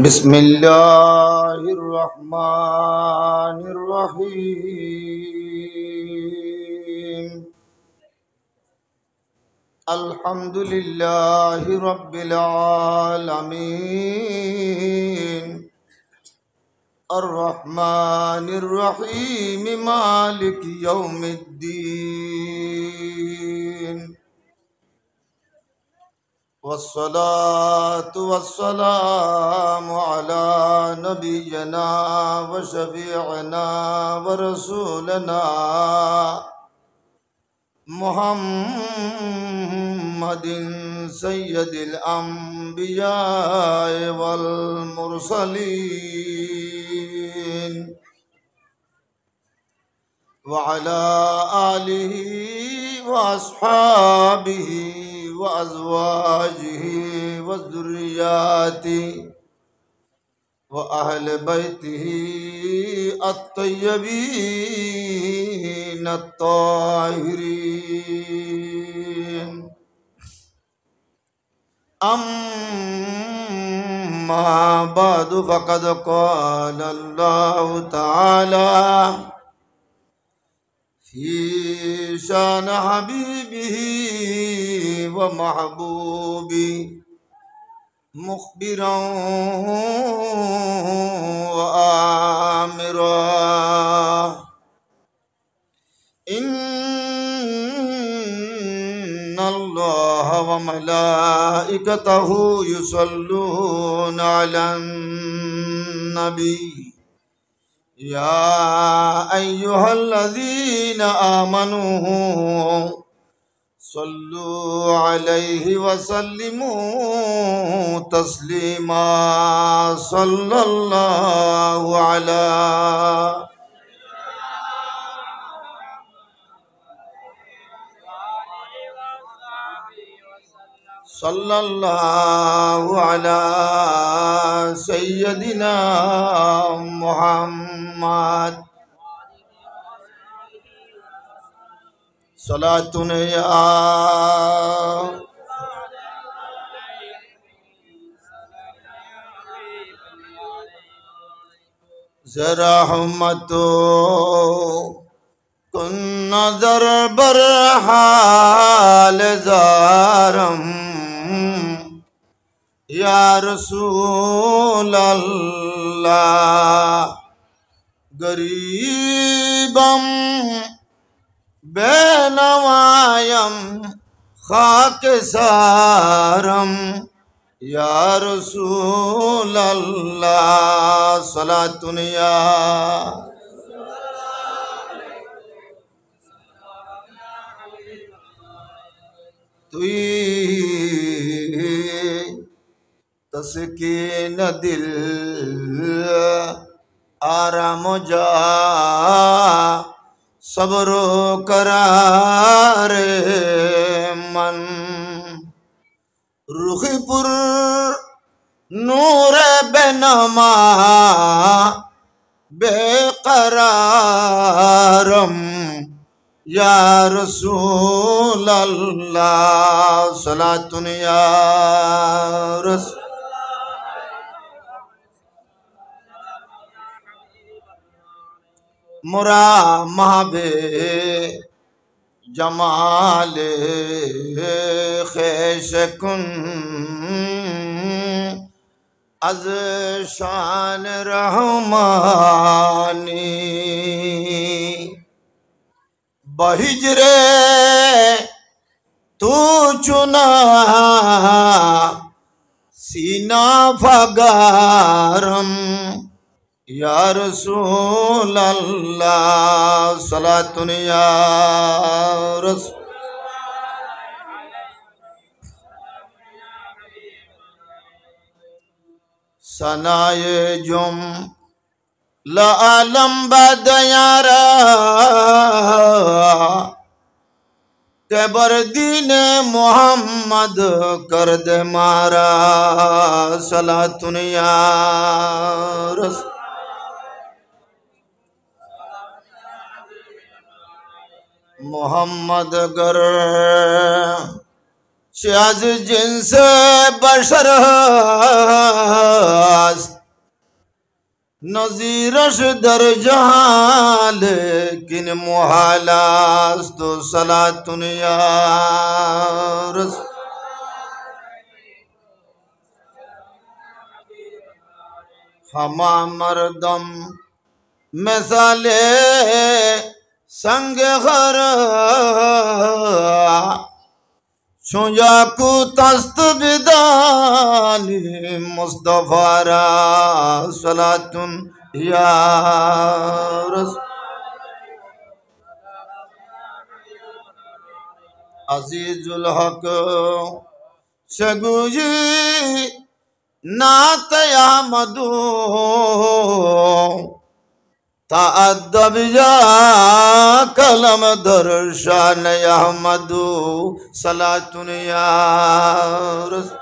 बिस्मिल्लाहिर्रहमानिर्रहीम। अल्हम्दुलिल्लाहि रब्बिल आलमीन। अर्रहमानिर्रहीम मालिकि यौमिद्दीन। वस्सलातु वस्सलामु अला नबिय्यिना व शफीअना व रसूलना मुहम्मदिन सय्यदिल अंबिया वल मुरसलीन व अला आलिहि व अस्हाबिहि व अज़वाजिहि व ज़ुर्रिय्यातिहि व अहल बैतिहि अत्तय्यबीन अत्ताहिरीन। अम्मा बअदु फ़क़द क़ाल अल्लाहु तआला फ़ी शान हबीबिही व महबूबी मुख़बिरन व आमिरा। इन्नल्लाह व मलाइकतहु युसल्लूना अलन नबी या अय्युहल्लज़ीना आमनू सल्लु अलैहि व सल्लिमू तस्लीमा। सल्लल्लाहु अला सल्लल्लाहु अला सय्यदिना मुहम्मद। सलातुन या रहमतो कुन नजर बरहाल ज़ारम या रसूल अल्लाह। गरीबम बेनवायम खाकसारम या रसूल अल्लाह। सलातुन या तुई तस्कीन दिल आराम जा सब्रो करार मन। रुखपुर नूर बेनमा बेकरारम या रसूल अल्लाह। सलातुन या रसूल मुरा महबे जमाले ख़ैश कुन अज शान रहमानी। बहिजरे तू चुना सीना फगारम या रसूल अल्लाह। सलातुन या रसूल सनाए जुम लालम बदयारा कबर दीन मोहम्मद कर दे मारा। सलातुन या रसूल मोहम्मद गर शाज जिनसे बशर नज़ीरश दर जहां लेकिन मुहालास्त सलातुन या रसूल। हमा मर्दम मिसाले संग खर छुजाकू तस्त बिदानी मुस्तफारा सलातुन या रसूल। अजीजुल हक शगुजी नात या मधु ताअद्दब या कलम दर्शान या मधु सलातुन या रसूल।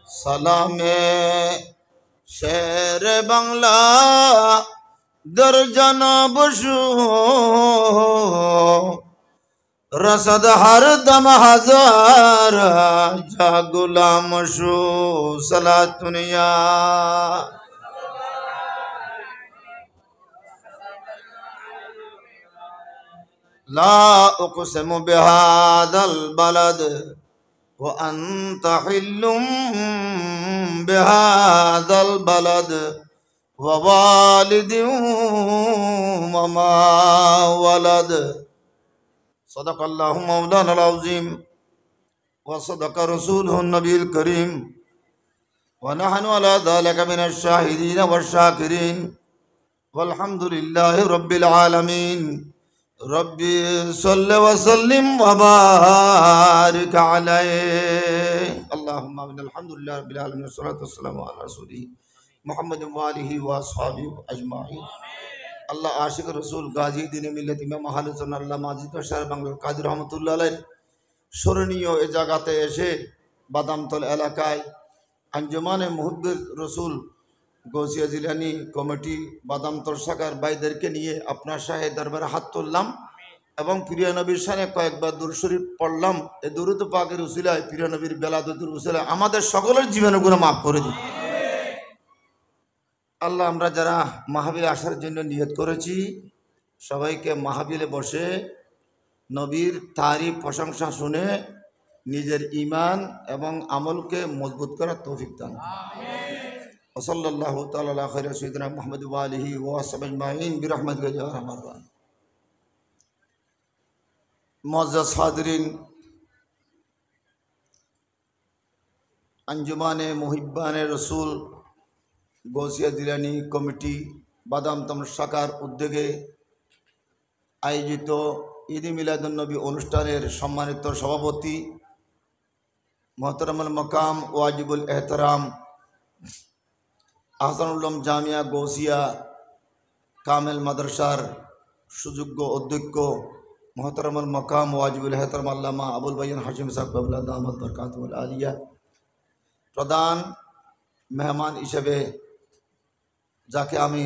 सलामे शेर बंगला दर्जन बशू रसद हर दम हजार जा गुलाम शू सलातुन या। ला उक़सिमु बिहादल बलद व अंत हिल्लुम बिहादल बलद व वालिदिन व मा वलद। सदक़ल्लाहु मौलाना अज़ीम व सदक़ रसूलुहुन नबील करीम व नहनु अला ज़ालिका मिनश शाहिदीन वश-शाकिरीन वल्हम्दुलिल्लाहि रब्बिल आलमीन। रब्बी सल्लि व सल्लिम व बारिक अलैहि। अल्लाहुम्मा अल्हम्दुलिल्लाहि रब्बिल आलमीन वस्सलातु वस्सलामु अला रसूलिही मुहम्मद व आलिहि व अस्हाबिहि अजमाइन। अल्लाह आशिक रसूल गाजी दिन मिल्लत इमाम আহলে সুন্নাহ আল্লাহ মাজিদ শাহ বাংলার কাজী রহমতুল্লাহ আলাইহির স্মরণীয় এ জায়গাতে এসে বাদামতল এলাকায় আঞ্জুমানে মুহিব্বির রসুল গৌসিয়া জিলানী কমিটি বাদামতল শাখার ভাইদেরকে নিয়ে আপনার শাহের দরবারে হাত তুললাম এবং প্রিয় নবীর শানে কয়েকবার দুরূদ শরীফ পড়লাম। এই দুরূদ পাকের উসিলায় প্রিয় নবীর বেলাদতের উসিলায় আমাদের সকলের জীবনের গুনাহ মাফ করে দিন আল্লাহ। আমরা যারা মাহফিলে আসার জন্য নিয়ত করেছি সবাইকে মাহফিলে বসে নবীর তারিফ প্রশংসা শুনে নিজের ঈমান এবং আমলকে মজবুত করার তৌফিক দান। সাল্লাল্লাহু তাআলা আলা খায়রি সাইয়্যিদিনা মুহাম্মদ ওয়া আলিহি ওয়া আসহাবিহি আজমাইন বিরহমাতিকা ইয়া আরহামার রাহিমিন। মুআজ্জাজ হাজিরিন, আঞ্জুমানে মুহিব্বানে রসুল গৌসিয়া জিলানী কমিটি বাদামতল শাখার উদ্যোগে আয়োজিত ঈদ মিলাদুন নবী অনুষ্ঠানের সম্মানিত সভাপতি মোহতারামুল মকাম ওয়াজিবুল এহতারাম আহসানুল উলুম জামিয়া গৌসিয়া কামেল মাদ্রাসার সুযোগ্য অধ্যক্ষ মোহতারামুল মকাম ওয়াজিবুল এহতারাম আল্লামা আবুল বায়ান হাশিম সাহেব কাবলা দামাত বরকাতুল আলিয়া, প্রধান মেহমান হিসেবে যাকে আমি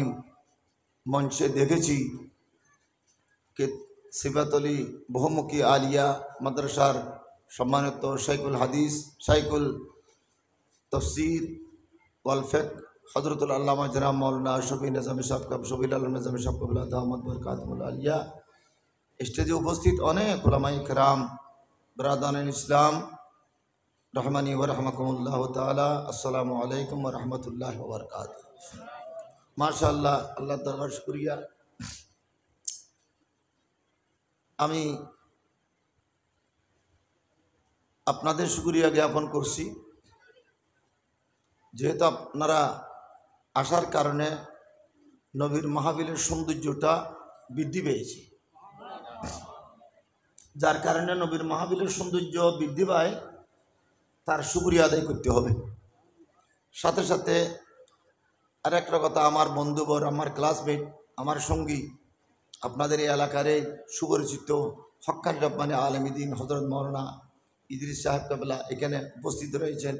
মঞ্চে দেখেছি কে সিফাতলি বহুমুখী আলিয়া মাদ্রাসার সম্মানিত শাইখুল হাদিস শাইখুল তফসির ওয়াল ফিকহ হযরতুল আল্লামা জনাব মাওলানা শফি নিজামী সাহেব শফিউল আলম নিজামী সাহেব কাবলা দামাত বরকাতুল আলিয়া, স্টেজে উপস্থিত অনেক উলামায়ে কেরাম, ব্রাদারান ইসলাম রহমানি ওয়া রাহমাকুমুল্লাহ তাআলা, আসসালামু আলাইকুম ওয়া রাহমাতুল্লাহি ওয়া বারাকাতুহু। মাশাআল্লাহ, আল্লাহ দরবার শুকরিয়া। আমি আপনাদের শুকরিয়া জ্ঞাপন করছি যেহেতু আপনারা আসার কারণে নবীর মাহফিলের সৌন্দর্যটা বৃদ্ধি পেয়েছে, যার কারণে নবীর মাহফিলের সৌন্দর্য বৃদ্ধি পায় তার শুকরিয়া আদায় করতে হবে। সাথে সাথে আর একটা কথা, আমার বন্ধুবর, আমার ক্লাসমেট, আমার সঙ্গী, আপনাদের এই এলাকার সুপরিচিত হক্কানি রব্বানি আলেম দ্বীন হযরত মাওলানা ইদ্রিস সাহেব কাবলা এখানে উপস্থিত রয়েছেন।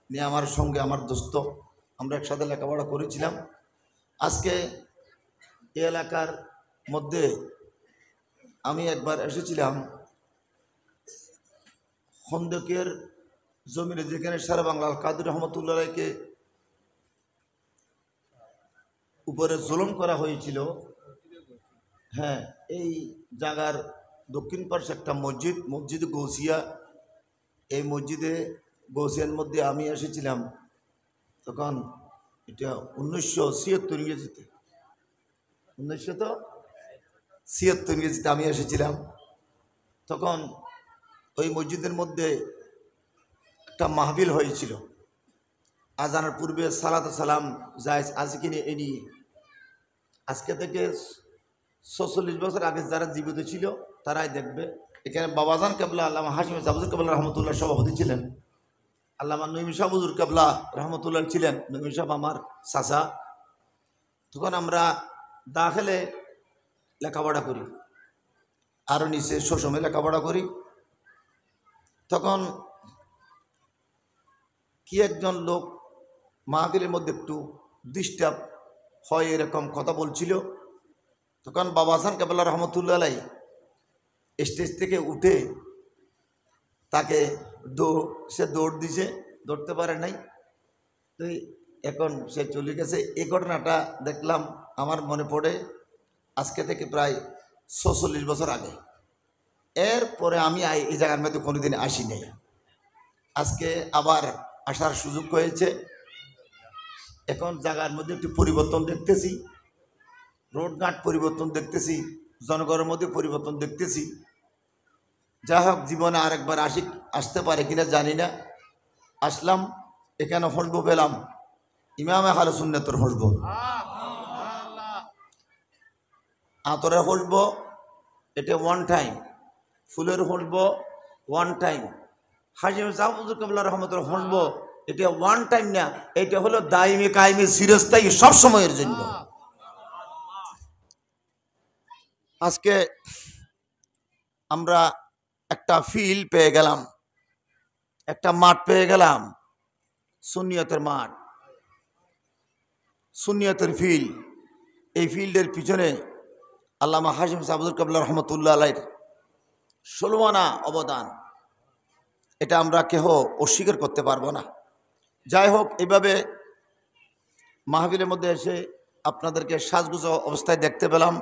নিয়ে আমার সঙ্গে আমার দোস্ত, আমরা একসাথে লেখাপড়া করেছিলাম। আজকে এই এলাকার মধ্যে আমি একবার এসেছিলাম খন্দকের জমিনে যেখানে সারা বাংলা আল কাদের রহমতুল্লাহকে উপরে জুলুম করা হয়েছিল, হ্যাঁ, এই জায়গার দক্ষিণ পার্শ্বে একটা মসজিদ গৌসিয়া, এই মসজিদে গৌসিয়ার মধ্যে আমি এসেছিলাম তখন, এটা 1976 ইংরেজিতে, 1976 ইংরেজিতে আমি এসেছিলাম। তখন ওই মসজিদের মধ্যে একটা মাহফিল হয়েছিল, আজানের পূর্বে সালাত সালাম জায়েজ আছে কিনে এ নিয়ে। আজকে থেকে 46 বছর আগে যারা জীবিত ছিল তারাই দেখবে। এখানে বাবাজান কেবলা আল্লামা হাশিম সাবজুর কেবলা রহমতুল্লাহ সভাপতি ছিলেন, আল্লামা নঈম শাহ হুজুর কেবলা রহমতুল্লাহ ছিলেন, নঈম শাহ আমার চাচা। তখন আমরা দাখিলে লেখাপড়া করি, আরও নিচে শোষমে লেখাপড়া করি। তখন কি একজন লোক মাহফিলের মধ্যে একটু ডিস্টার্ব হয় এরকম কথা বলছিল। তখন বাবা হাসান কেবলা রহমতুল্লাহ আলাই স্টেজ থেকে উঠে তাকে সে দৌড় দিছে, দৌড়তে পারে নাই, তো এখন সে চলে গেছে। এই ঘটনাটা দেখলাম, আমার মনে পড়ে আজকে থেকে প্রায় 46 বছর আগে। এরপরে আমি এই জায়গার মধ্যে কোনোদিন আসি নাই। আজকে আবার আসার সুযোগ হয়েছে। এখন জায়গার মধ্যে একটু পরিবর্তন দেখতেছি, রোডঘাট পরিবর্তন দেখতেছি, জনগণের মধ্যে পরিবর্তন দেখতেছি। যা হোক, জীবনে আরেকবার আসতে পারে কিনা জানি না। আসলাম, এখানে হসবো পেলাম, ইমামে আহলে সুন্নাতের হসবো, আতরের হসবো, এটা ওয়ান টাইম, ফুলের হসবো ওয়ান টাইম, হাশিম সাহেব হুজুর কেবলা রহমতুল্লাহ হসবো, এটা ওয়ান টাইম না, এটা হলো দাইমি কায়েমি চিরস্থায়ী সব সময়ের জন্য। আজকে আমরা একটা ফিল্ড পেয়ে গেলাম, একটা মাঠ পেয়ে গেলাম, সুন্নিয়তের মাঠ, সুন্নিয়তের ফিল্ড। এই ফিল্ডের পিছনে আল্লামা হাশিম সাবজুর কেবলা রহমতুল্লাহ আলাইহির 16 আনা অবদান, এটা আমরা কেহ অস্বীকার করতে পারবো না। যাই হোক, এইভাবে মাহফিলের মধ্যে এসে আপনাদেরকে সাজগুজ অবস্থায় দেখতে পেলাম।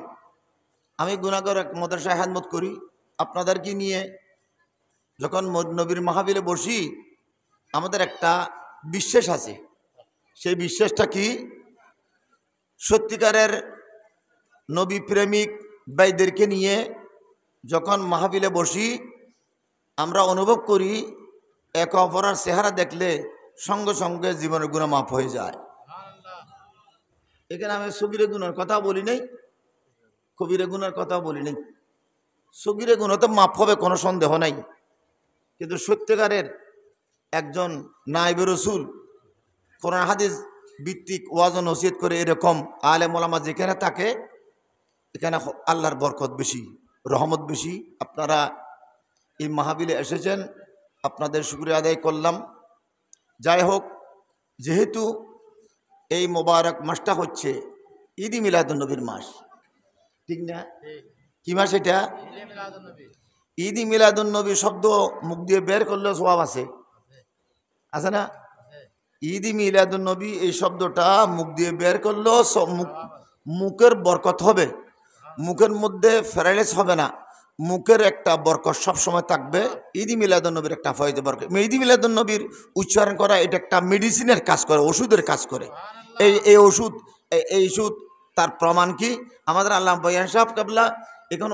আমি গুনাহগার এক মাদ্রাসায় খেদমত করি, আপনাদেরকে নিয়ে যখন নবীর মাহফিলে বসি আমাদের একটা বিশ্বাস আছে। সেই বিশ্বাসটা কি? সত্যিকারের নবী প্রেমিক ভাইদেরকে নিয়ে যখন মাহফিলে বসি আমরা অনুভব করি একে অপরের চেহারা দেখলে সঙ্গে সঙ্গে জীবনের গুনাহ মাফ হয়ে যায়। এখানে আমি সগীরে গুনার কথা বলি নাই, কবিরে গুনার কথা বলি নাই। সগীরে গুনাহ তো মাফ হবে, কোনো সন্দেহ নাই, কিন্তু সত্যিকারের একজন নায়েবে রাসূল কোরআন হাদিস ভিত্তিক ওয়াজ ও নসিহত করে এরকম আলেম ওলামা যেখানে থাকে এখানে আল্লাহর বরকত বেশি, রহমত বেশি। আপনারা এই মাহফিলে এসেছেন, আপনাদের শুকরিয়া আদায় করলাম। যাই হোক, যেহেতু এই মোবারক মাসটা হচ্ছে ঈদ মিলাদুন নবীর মাস, ঠিক না? কি মাস এটা? ঈদ মিলাদুন নবী শব্দ মুখ দিয়ে বের করলে সওয়াব আছে, আছে না? ঈদ মিলাদুন নবী এই শব্দটা মুখ দিয়ে বের করলেও মুখের বরকত হবে, মুখের মধ্যে ফেরাইলেস হবে না, মুখের একটা বরকত সবসময় থাকবে। ঈদ মিলাদুন নবীর একটা ফয়েজ বরকত। ঈদ মিলাদুন নবীর উচ্চারণ করা এটা একটা মেডিসিনের কাজ করে, ওষুধের কাজ করে। এই ওষুধ তার প্রমাণ কি? আমাদের আল্লামা বয়ান সাহেব কেবলা এখন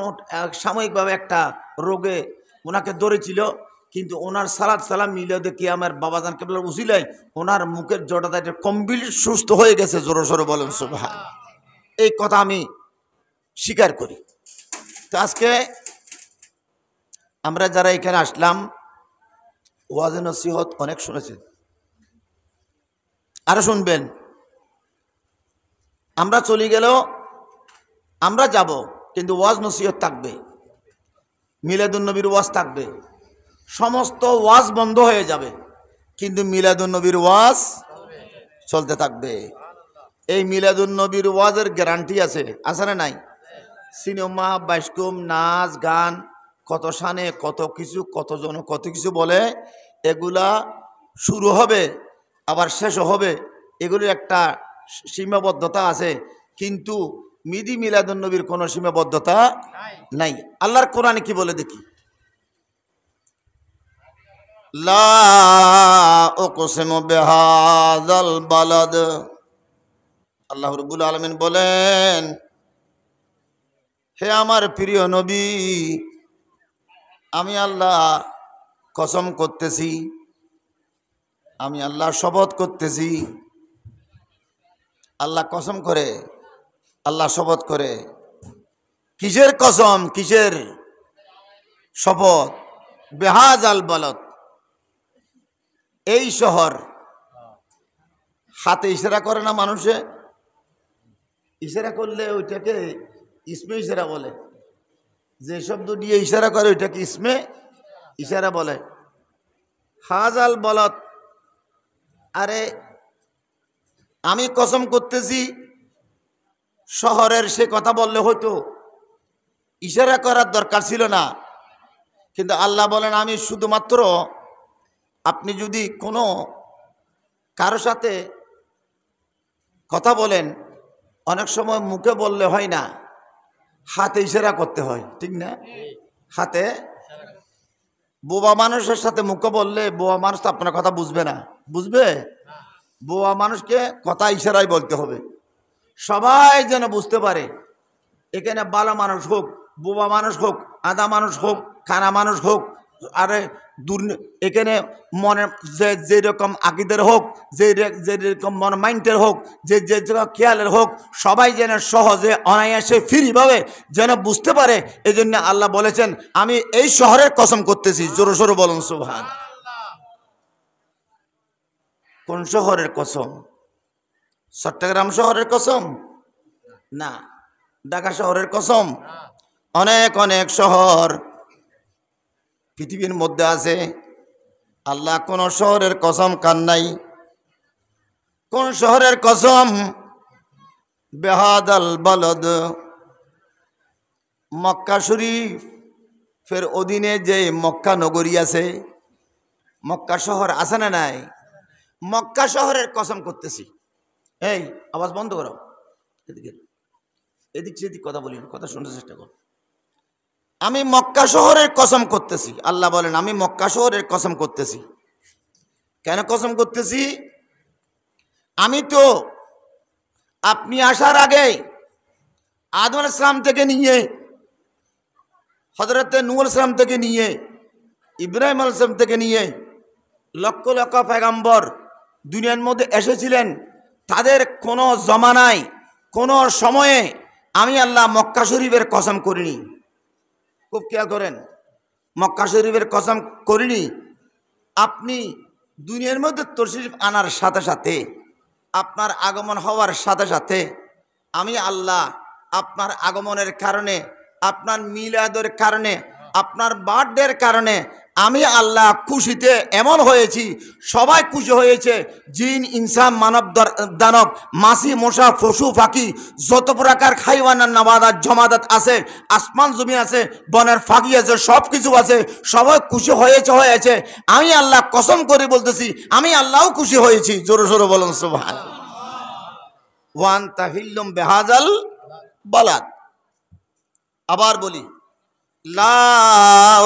সাময়িকভাবে একটা রোগে ওনাকে ধরেছিল, কিন্তু ওনার সালাত সালাম মিলাদে কিয়ামের বাবাজান কেবলার উসিলায় ওনার মুখের জড়তা এটা কমপ্লিট সুস্থ হয়ে গেছে। জোরে সোরে বলেন সুবহান। এই কথা আমি স্বীকার করি। তো আজকে আমরা যারা এখানে আসলাম ওয়াজ নসিহত অনেক শুনেছেন, আরো শুনবেন। আমরা চলে গেলেও আমরা যাব, কিন্তু ওয়াজ নসিহত থাকবে, মিলাদুন নবীর ওয়াজ থাকবে। সমস্ত ওয়াজ বন্ধ হয়ে যাবে, কিন্তু মিলাদুন নবীর ওয়াজ চলতে থাকবে। এই মিলাদুন নবীর ওয়াজের গ্যারান্টি আছে, আছে না নাই? সিনেমা, বায়স্কোপ, নাচ গান, কত শানে কত কিছু, কতজন কত কিছু বলে, এগুলা শুরু হবে আবার শেষও হবে, এগুলির একটা সীমাবদ্ধতা আছে। কিন্তু মিদি মিলাদুন্নবীর কোনো সীমাবদ্ধতা নাই। আল্লাহর কোরআনে কি বলে দেখি, লা উকসিমু বিহাযাল বালাদ। আল্লাহ রাব্বুল আলামিন বলেন, হে আমার প্রিয় নবী, আমি আল্লাহ কসম করতেছি, আমি আল্লাহ শপথ করতেছি। আল্লাহ কসম করে, আল্লাহ শপথ করে। কিসের কসম, কিসের শপথ? বিহাযাল বালাদ, এই শহর। হাতে ইশারা করে না মানুষে, ইশারা করলে ওইটাকে ইসমে ইশারা বলে। যে শব্দ দিয়ে ইশারা করে ওইটাকে ইসমে ইশারা বলে। হাযাল বালাদ, আরে আমি কসম করতেছি শহরের, সে কথা বললে হয়তো ইশারা করার দরকার ছিল না। কিন্তু আল্লাহ বলেন, আমি শুধুমাত্র, আপনি যদি কোনো কারো সাথে কথা বলেন, অনেক সময় মুখে বললে হয় না, হাতে ইশারা করতে হয়, ঠিক না? হাতে। বোবা মানুষের সাথে মুখে বললে বোবা মানুষ তো আপনার কথা বুঝবে না, বুঝবে? বোবা মানুষকে কথা ইশারায় বলতে হবে, সবাই যেন বুঝতে পারে। এখানে ভালো মানুষ হোক, বোবা মানুষ হোক, আধা মানুষ হোক, খানা মানুষ হোক, আরে এখানে মনে যেরকম আকিদের হোক, যেরকম মন মাইন্ডের হোক, যে খেয়ালের হোক, সবাই যেন সহজে অনায়াসে ফ্রিভাবে যেন বুঝতে পারে। এই জন্য আল্লাহ বলেছেন, আমি এই শহরের কসম করতেছি। জোরে সোরে বলুন সুবহান। কোন শহরের কসম? চট্টগ্রাম শহরের কসম না, ঢাকা শহরের কসম। অনেক অনেক শহর পৃথিবীর মধ্যে আছে, আল্লাহ কোন শহরের কসম কান নাই। কোন শহরের কসম? বিহাযাল বালাদ, মক্কা শরীফ ফের অধীনে যে মক্কা নগরী আছে, মক্কা শহর আছে না নাই? মক্কা শহরের কসম করতেছি। এই আওয়াজ বন্ধ করো, এদিকে এদিক সেদিক কথা বলি না, কথা শুনতে চেষ্টা করো। আমি মক্কা শহরের কসম করতেছি। আল্লাহ বলেন, আমি মক্কা শহরের কসম করতেছি। কেন কসম করতেছি? আমি তো আপনি আসার আগে আদম আলাইহিস সালাম থেকে নিয়ে, হযরতে নূহ আলাইহিস সালাম থেকে নিয়ে, ইব্রাহিম আলাইহিস সালাম থেকে নিয়ে লক্ষ লক্ষ পয়গম্বর দুনিয়ার মধ্যে এসেছিলেন। তাদের কোনো জমানায়, কোনো সময়ে আমি আল্লাহ মক্কা শরীফের কসম করিনি। খুব খেয়াল করেন, মক্কা শরীফের কসম করিনি। আপনি দুনিয়ার মধ্যে তশরিফ আনার সাথে সাথে, আপনার আগমন হওয়ার সাথে সাথে আমি আল্লাহ আপনার আগমনের কারণে, আপনার মিলাদের কারণে, আপনার বার্থডের কারণে আমি আল্লাহ খুশিতে এমন হয়েছি, সবাই খুশি হয়েছে। জিন, ইনসান, মানব, দানব, মাছি, মশা, পশু পাখি, যত প্রকার খাইওয়ানার নাবাদাত জমাদাত আছে, আসমান জমি আছে, বনের ফাঁকি আছে, সব কিছু আছে, সবাই খুশি হয়েছে। আমি আল্লাহ কসম করে বলতেছি, আমি আল্লাহও খুশি হয়েছি। জোরে জোরে বলুন সুবহানাল্লাহ। ওয়ান তাহিল্লুম বিহাযাল বালাদ। আবার বলি, লা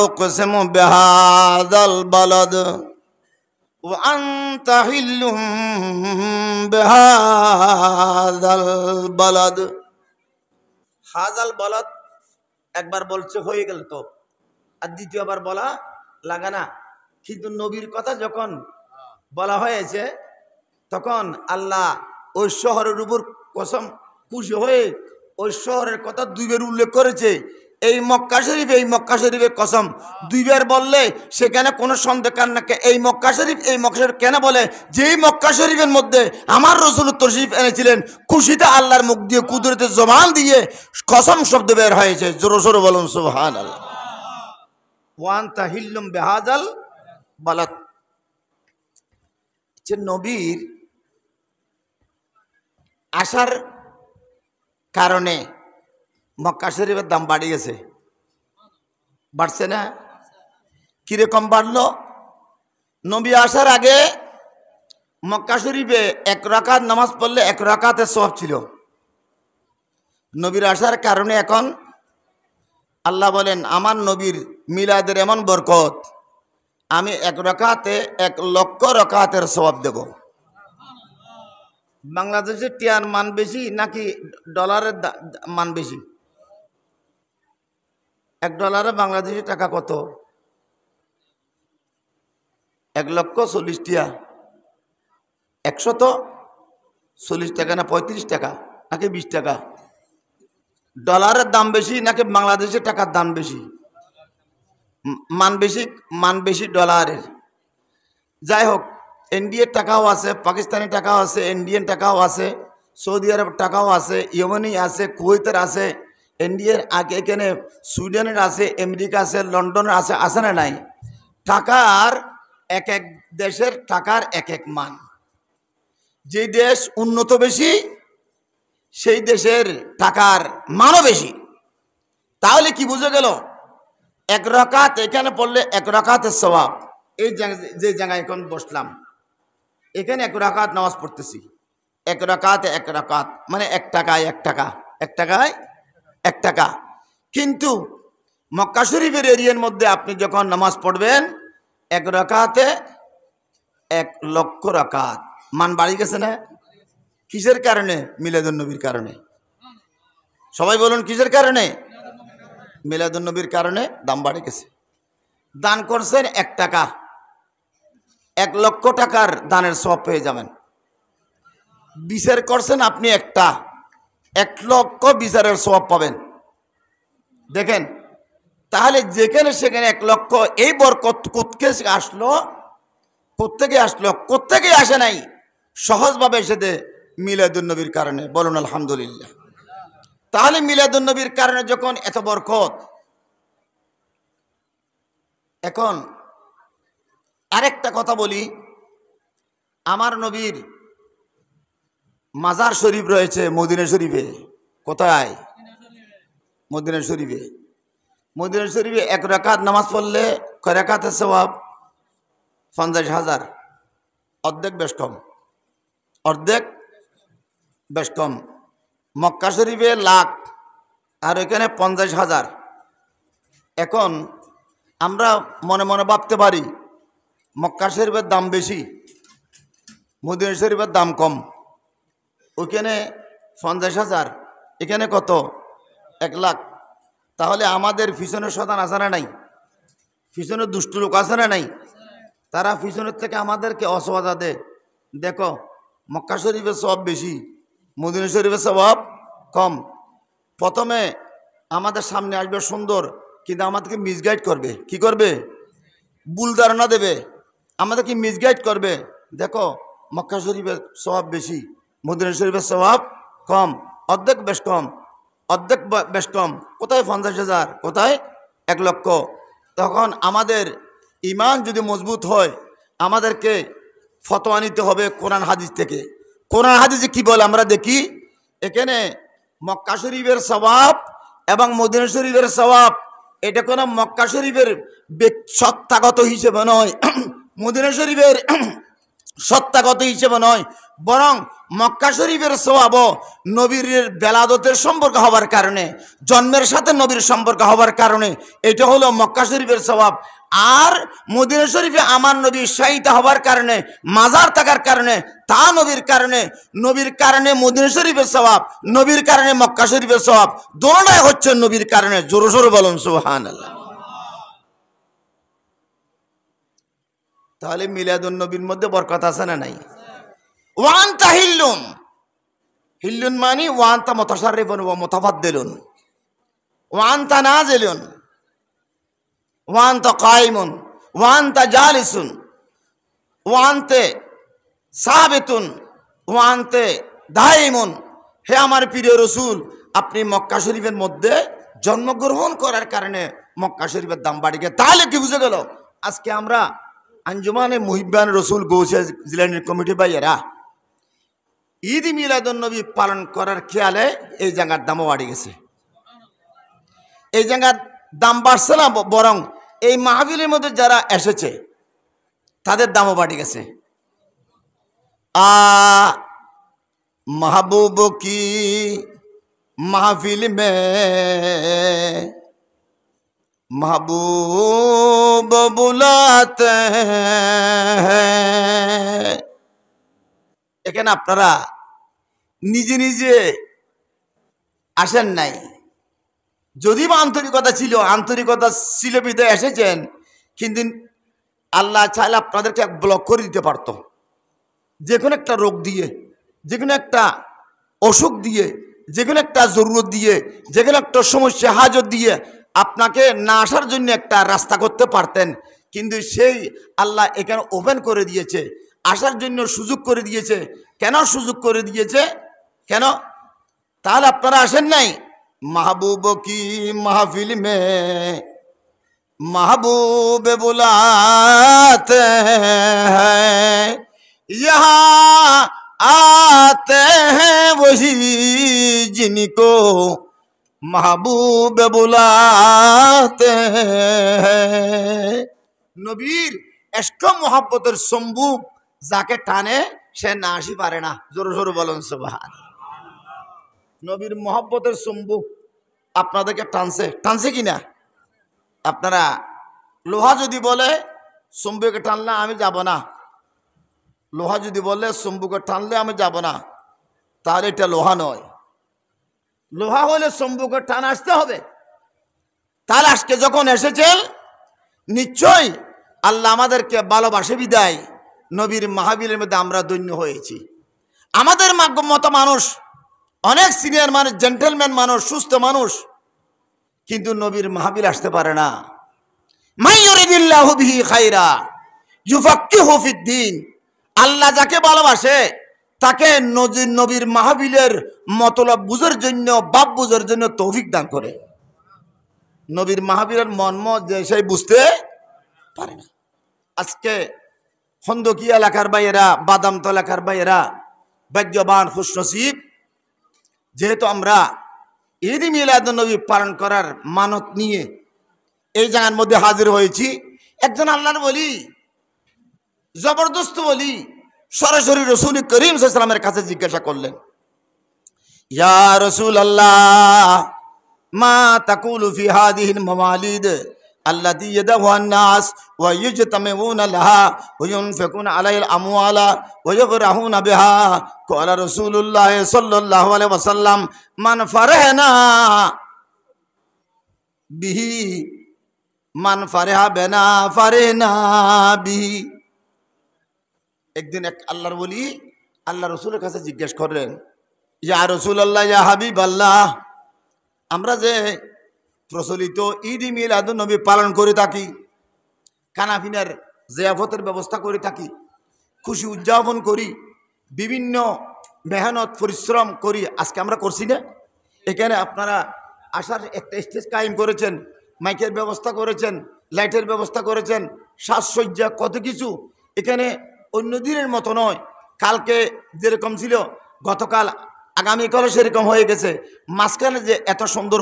উকসিমু বিহাযাল বালাদ ওয়া আনতা হিল্লুম বিহাযাল বালাদ। হাযাল বালাদ একবার বলছে, হয়ে গেল তো, আর দ্বিতীয়বার বলা লাগে না। কিন্তু নবীর কথা যখন বলা হয়েছে, তখন আল্লাহ ওই শহরের উপর কসম খুশি হয়ে ওই শহরের কথা দুইবার উল্লেখ করেছে। এই মক্কা শরীফ, এই মক্কা শরীফের কসম দুইবার বললে সেখানে কোনো সন্দেহ কার না। এই মক্কা শরীফ, এই মক্কা শরীফ কেন বলে? যেই মক্কা শরীফের মধ্যে আমার রাসূল তশরিফ এনেছিলেন, খুশিতে আল্লাহর মুখ দিয়ে কুদরতের জবান দিয়ে কসম শব্দ বের হয়েছে। জোরে জোরে বলুন সুবহানাল্লাহ। ওয়ান তাহিল্লুম বিহাযাল বালাদ। যে নবীর আসার কারণে মক্কা শরীফের দাম বাড়ি গেছে, বাড়ছে না? কিরকম বাড়লো? নবী আসার আগে মক্কা শরীফে এক রাকাত নামাজ পড়লে এক রাকাতের সওয়াব ছিল। নবীর আসার কারণে এখন আল্লাহ বলেন আমার নবীর মিলাদের এমন বরকত, আমি এক রাকাতে 1,00,000 রাকাতের সওয়াব দেব। বাংলাদেশের টিয়ার মান বেশি নাকি ডলারের মান বেশি? $1 বাংলাদেশি টাকা কত? 1,40,000 টিয়া। 140 টাকা না 35 টাকা নাকি 20 টাকা? ডলারের দাম বেশি নাকি বাংলাদেশের টাকার দাম বেশি? মান বেশি ডলারের। যাই হোক, ইন্ডিয়ার টাকাও আছে, পাকিস্তানি টাকাও আছে, ইন্ডিয়ান টাকাও আছে, সৌদি আরব টাকাও আছে, ইয়েমেনি আছে, কুয়েতের আছে, ইন্ডিয়ার আগে এখানে সুইডেনের আছে, আমেরিকা আছে, লন্ডনের আছে, আছে না নাই? টাকার এক এক দেশের টাকার এক এক মান। যে দেশ উন্নত বেশি সেই দেশের টাকার মানও বেশি। তাহলে কি বুঝে গেল? এক রাকাত এখানে পড়লে এক রাকাতের সওয়াব। এই যে জায়গায় এখন বসলাম, এখানে এক রাকাত নামাজ পড়তেছি, এক রাকাতে এক রাকাত মানে 1 টাকায় 1 টাকা, 1 টাকায় 1 টাকা। কিন্তু মক্কা শরীফের এরিয়ার মধ্যে আপনি যখন নামাজ পড়বেন, এক রাকাতে 1,00,000 রাকাত। মান বাড়ি গেছে না? কিসের কারণে? মিলাদুন নবীর কারণে। সবাই বলুন কিসের কারণে? মিলাদুন নবীর কারণে দাম বাড়ে গেছে। দান করছেন 1 টাকা, 1,00,000 টাকার দানের সওয়াব পেয়ে যাবেন। বিচার করছেন আপনি একটা, 1,00,000 বিচারের সওয়াব পাবেন। দেখেন তাহলে যেখানে সেখানে 1,00,000, এই বরকত কোত্থেকে আসলো? কোত্থেকে আসে নাই, সহজভাবে এসেছে মিলাদুন নবীর কারণে। বলুন আলহামদুলিল্লাহ। তাহলে মিলাদুন নবীর কারণে যখন এত বরকত, এখন আরেকটা কথা বলি, আমার নবীর মাজার শরীফ রয়েছে মদিনা শরীফে। কোথায়? মদিনা শরীফে। মদিনা শরীফে 1 রাকাত নামাজ পড়লে কয় রাকাতের সওয়াব? 50,000। অর্ধেক বেশ কম, অর্ধেক বেশ কম। মক্কা শরীফে 1,00,000 আর এখানে 50,000। এখন আমরা মনে মনে ভাবতে পারি মক্কা শরীফের দাম বেশি, মদিনা শরীফের দাম কম। ওখানে 50,000, এখানে কত? 1,00,000। তাহলে আমাদের পিছনে শয়তান আছে না নাই? পিছনে দুষ্ট লোক আছে না নাই? তারা পিছনের থেকে আমাদেরকে অসুবিধা দেয়। দেখো মক্কা শরীফের সওয়াব বেশি, মদিনা শরীফের সওয়াব কম। প্রথমে আমাদের সামনে আসবে সুন্দর, কিন্তু আমাদেরকে মিসগাইড করবে। কি করবে? ভুল ধারণা দেবে, আমাদেরকে মিসগাইড করবে। দেখো মক্কা শরীফের সওয়াব বেশি, মদিনা শরীফের সওয়াব কম, অর্ধেক বেশ কম, অর্ধেক বেশ কম। কোথায় 50,000, কোথায় 1,00,000? তখন আমাদের ইমান যদি মজবুত হয়, আমাদেরকে ফতোয়া নিতে হবে কোরআন হাদিস থেকে। কোরআন হাদিসে কি বলে আমরা দেখি। এখানে মক্কা শরীফের সওয়াব এবং মদিনা শরীফের সওয়াব, এটা কোনো মক্কা শরীফের সত্তাগত হিসেবে নয়, মদিনা শরীফের সত্তাগত হিসেবে নয়, বরং মক্কা শরীফের সওয়াব নবীর বেলাদতের সম্পর্ক হওয়ার কারণে, জন্মের সাথে নবীর সম্পর্ক হওয়ার কারণে এটা হলো মক্কা শরীফের সওয়াব। আর মদিনা শরীফে আমার নবীর শাহিদ হওয়ার কারণে, মাজার থাকার কারণে, তা নবীর কারণে মদিনা শরীফের সওয়াব, নবীর কারণে মক্কা শরীফের সওয়াব, দোনোটাই হচ্ছে নবীর কারণে। জোরে জোরে বলুন সুবহানাল্লাহ। তাহলে মিলাদুন নবীর মধ্যে বরকত আছে না নাই? ওয়ান্তা হিল্লুন, হিল্লুন মানে ওয়ান্তা মুতাশাররিফুন ওয়া মুতাফাদ্দিলুন, ওয়ান্তা নাজিলুন, ওয়ান্তা কায়িমুন, ওয়ান্তা জালিসুন, ওয়ান্তে সাবিতুন, ওয়ান্তে দাইমুন। হে আমার প্রিয় রাসূল, আপনি মক্কা শরীফের মধ্যে জন্মগ্রহণ করার কারণে মক্কা শরীফের দাম বাড়ে গেছে। তাহলে কি বুঝে গেল? আজকে আমরা আঞ্জুমানে মুহিব্বান রসুল গৌসিয়া জিলানীর কমিটি ভাইয়েরা ঈদ মিলাদুন নবী পালন করার খেয়ালে এই জায়গার দামও বাড়ে গেছে। এই জায়গার দাম বাড়ছে না, বরং এই মাহফিলের মধ্যে যারা এসেছে তাদের দামও বাড়ে গেছে। महबूब की महफिल में महबूब बुलाते हैं। এখানে আপনারা নিজে নিজে আসেন নাই, যদি বা আন্তরিকতা ছিল বিধায় এসেছেন, কিন্তু আল্লাহ চাইলে আপনাদেরকে এক ব্লক করে দিতে পারত, যে কোনো একটা রোগ দিয়ে, যে কোনো একটা অসুখ দিয়ে, যে কোনো একটা জরুরত দিয়ে, যে কোনো একটা সমস্যা হাজত দিয়ে আপনাকে না আসার জন্য একটা রাস্তা করতে পারতেন, কিন্তু সেই আল্লাহ এখানে ওপেন করে দিয়েছে, আসার জন্য সুযোগ করে দিয়েছে। কেন সুযোগ করে দিয়েছে? কেন? তাহলে আপনারা আসেন নাই? महबूब की महफिल में महबूब बुलाते हैं, यहाँ आते हैं वही जिनको महबूब बुलाते हैं। নবীর এশক মোহাব্বতের সম্বুক যাকে টানে সে না আসি পারে না। জোরে জোরে বলুন সুবহানাল্লাহ। নবীর মোহাব্বতের সম্বুক আপনাদেরকে টানছে কিনা? আপনারা লোহা যদি বলে সম্বুকে টানলে আমি যাব না, লোহা যদি বলে সম্বুকে টানলে আমি যাব না, তাহলে এটা লোহা নয়। লোহা হলে সম্বুকে টান আসতে হবে। তাহলে আজকে যখন এসেছেন, নিশ্চয়ই আল্লাহ আমাদেরকে ভালোবাসে বিদায় নবীর মাহফিলের মধ্যে আমরা ধন্য হয়েছি। আমাদের মতো মানুষ অনেক সিনিয়র মানুষ, জেন্টেলম্যান মানুষ, সুস্থ মানুষ, কিন্তু নবীর মাহফিল আসতে পারে না। মাইয়ুরিদিল্লাহু বিহি খায়রা ইউফাক্কিহু ফিদ্দিন। আল্লাহ যাকে ভালোবাসে তাকে নবীর মাহফিলের মতলব বুঝার জন্য, বাপ বুঝার জন্য তৌফিক দান করে। নবীর মাহফিলের মর্ম যে সেই বুঝতে পারে না। আজকে খন্দকি এলাকার ভাইয়েরা, বাদামতো এলাকার ভাইয়েরা ভাগ্যবান, খুশনসিব, যেহেতু আমরা ঈদ মিলাদুন্নবী পালন করার মানত নিয়ে এই জায়গার মধ্যে হাজির হয়েছি। একজন আল্লাহর ওলি, জবরদস্ত ওলি, সরাসরি রাসূল করিম সাল্লাল্লাহু আলাইহি ওয়াসাল্লামের কাছে জিজ্ঞাসা করলেন, ইয়া রাসূলুল্লাহ মা তাকুলু ফি হাদিহিল মাওয়ালিদ আল্লাতী ইয়াদাহুহা আন-নাস ওয়া ইজতামিউনা লাহা ওয়া ইউনফিকুনা আলাইহিল আমওয়ালা ওয়া ইয়াফরাহুনা বিহা। ক্বালা রাসূলুল্লাহ সাল্লাল্লাহু আলাইহি ওয়াসাল্লাম মান ফারাহনা বিহি মান ফারাহা বিনা ফারাহনা বিহি। একদিন এক আল্লাহর ওলি আল্লাহ রাসূলের কাছে জিজ্ঞেস করলেন, ইয়া রাসূলুল্লাহ, ইয়া হাবিবাল্লাহ, আমরা যে প্রচলিত ঈদ মিলাদুন্নবী পালন করে থাকি, খানাপিনার জিয়াফতের ব্যবস্থা করে থাকি, খুশি উদযাপন করি, বিভিন্ন মেহনত পরিশ্রম করি, আজকে আমরা করছি না? এখানে আপনারা আসার একটা স্টেজ কায়েম করেছেন, মাইকের ব্যবস্থা করেছেন, লাইটের ব্যবস্থা করেছেন, সাজসজ্জা, কত কিছু। এখানে অন্য দিনের মতো নয়, কালকে যেরকম ছিল, গতকাল আগামীকালও সেরকম হয়ে গেছে। মাঝখানে যে এত সুন্দর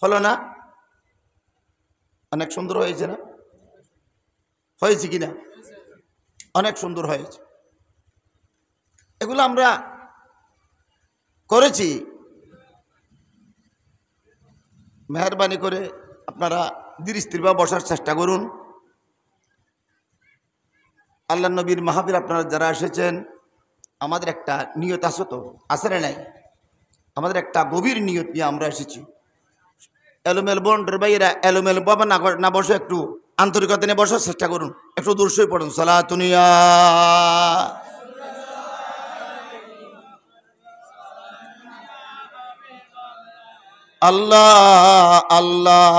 হলো না? অনেক সুন্দর হয়েছে না? হয়েছে কিনা? অনেক সুন্দর হয়েছে। এগুলো আমরা করেছি। মেহরবানি করে আপনারা ধীর স্থিরভাবে বসার চেষ্টা করুন। আল্লাহ নবীর মাহফিল আপনারা যারা এসেছেন, আমাদের একটা নিয়ত আছে, তো আছে না নাই? আমাদের একটা গভীর নিয়ত নিয়ে আমরা এসেছি। এলোমেল বন্ডের ভাইয়েরা এলোমেল বাবা না বসে একটু আন্তরিকতা নিয়ে বসার চেষ্টা করুন। একটু দূর সই পড়ুন, সালাতুনিয়া আল্লাহ আল্লাহ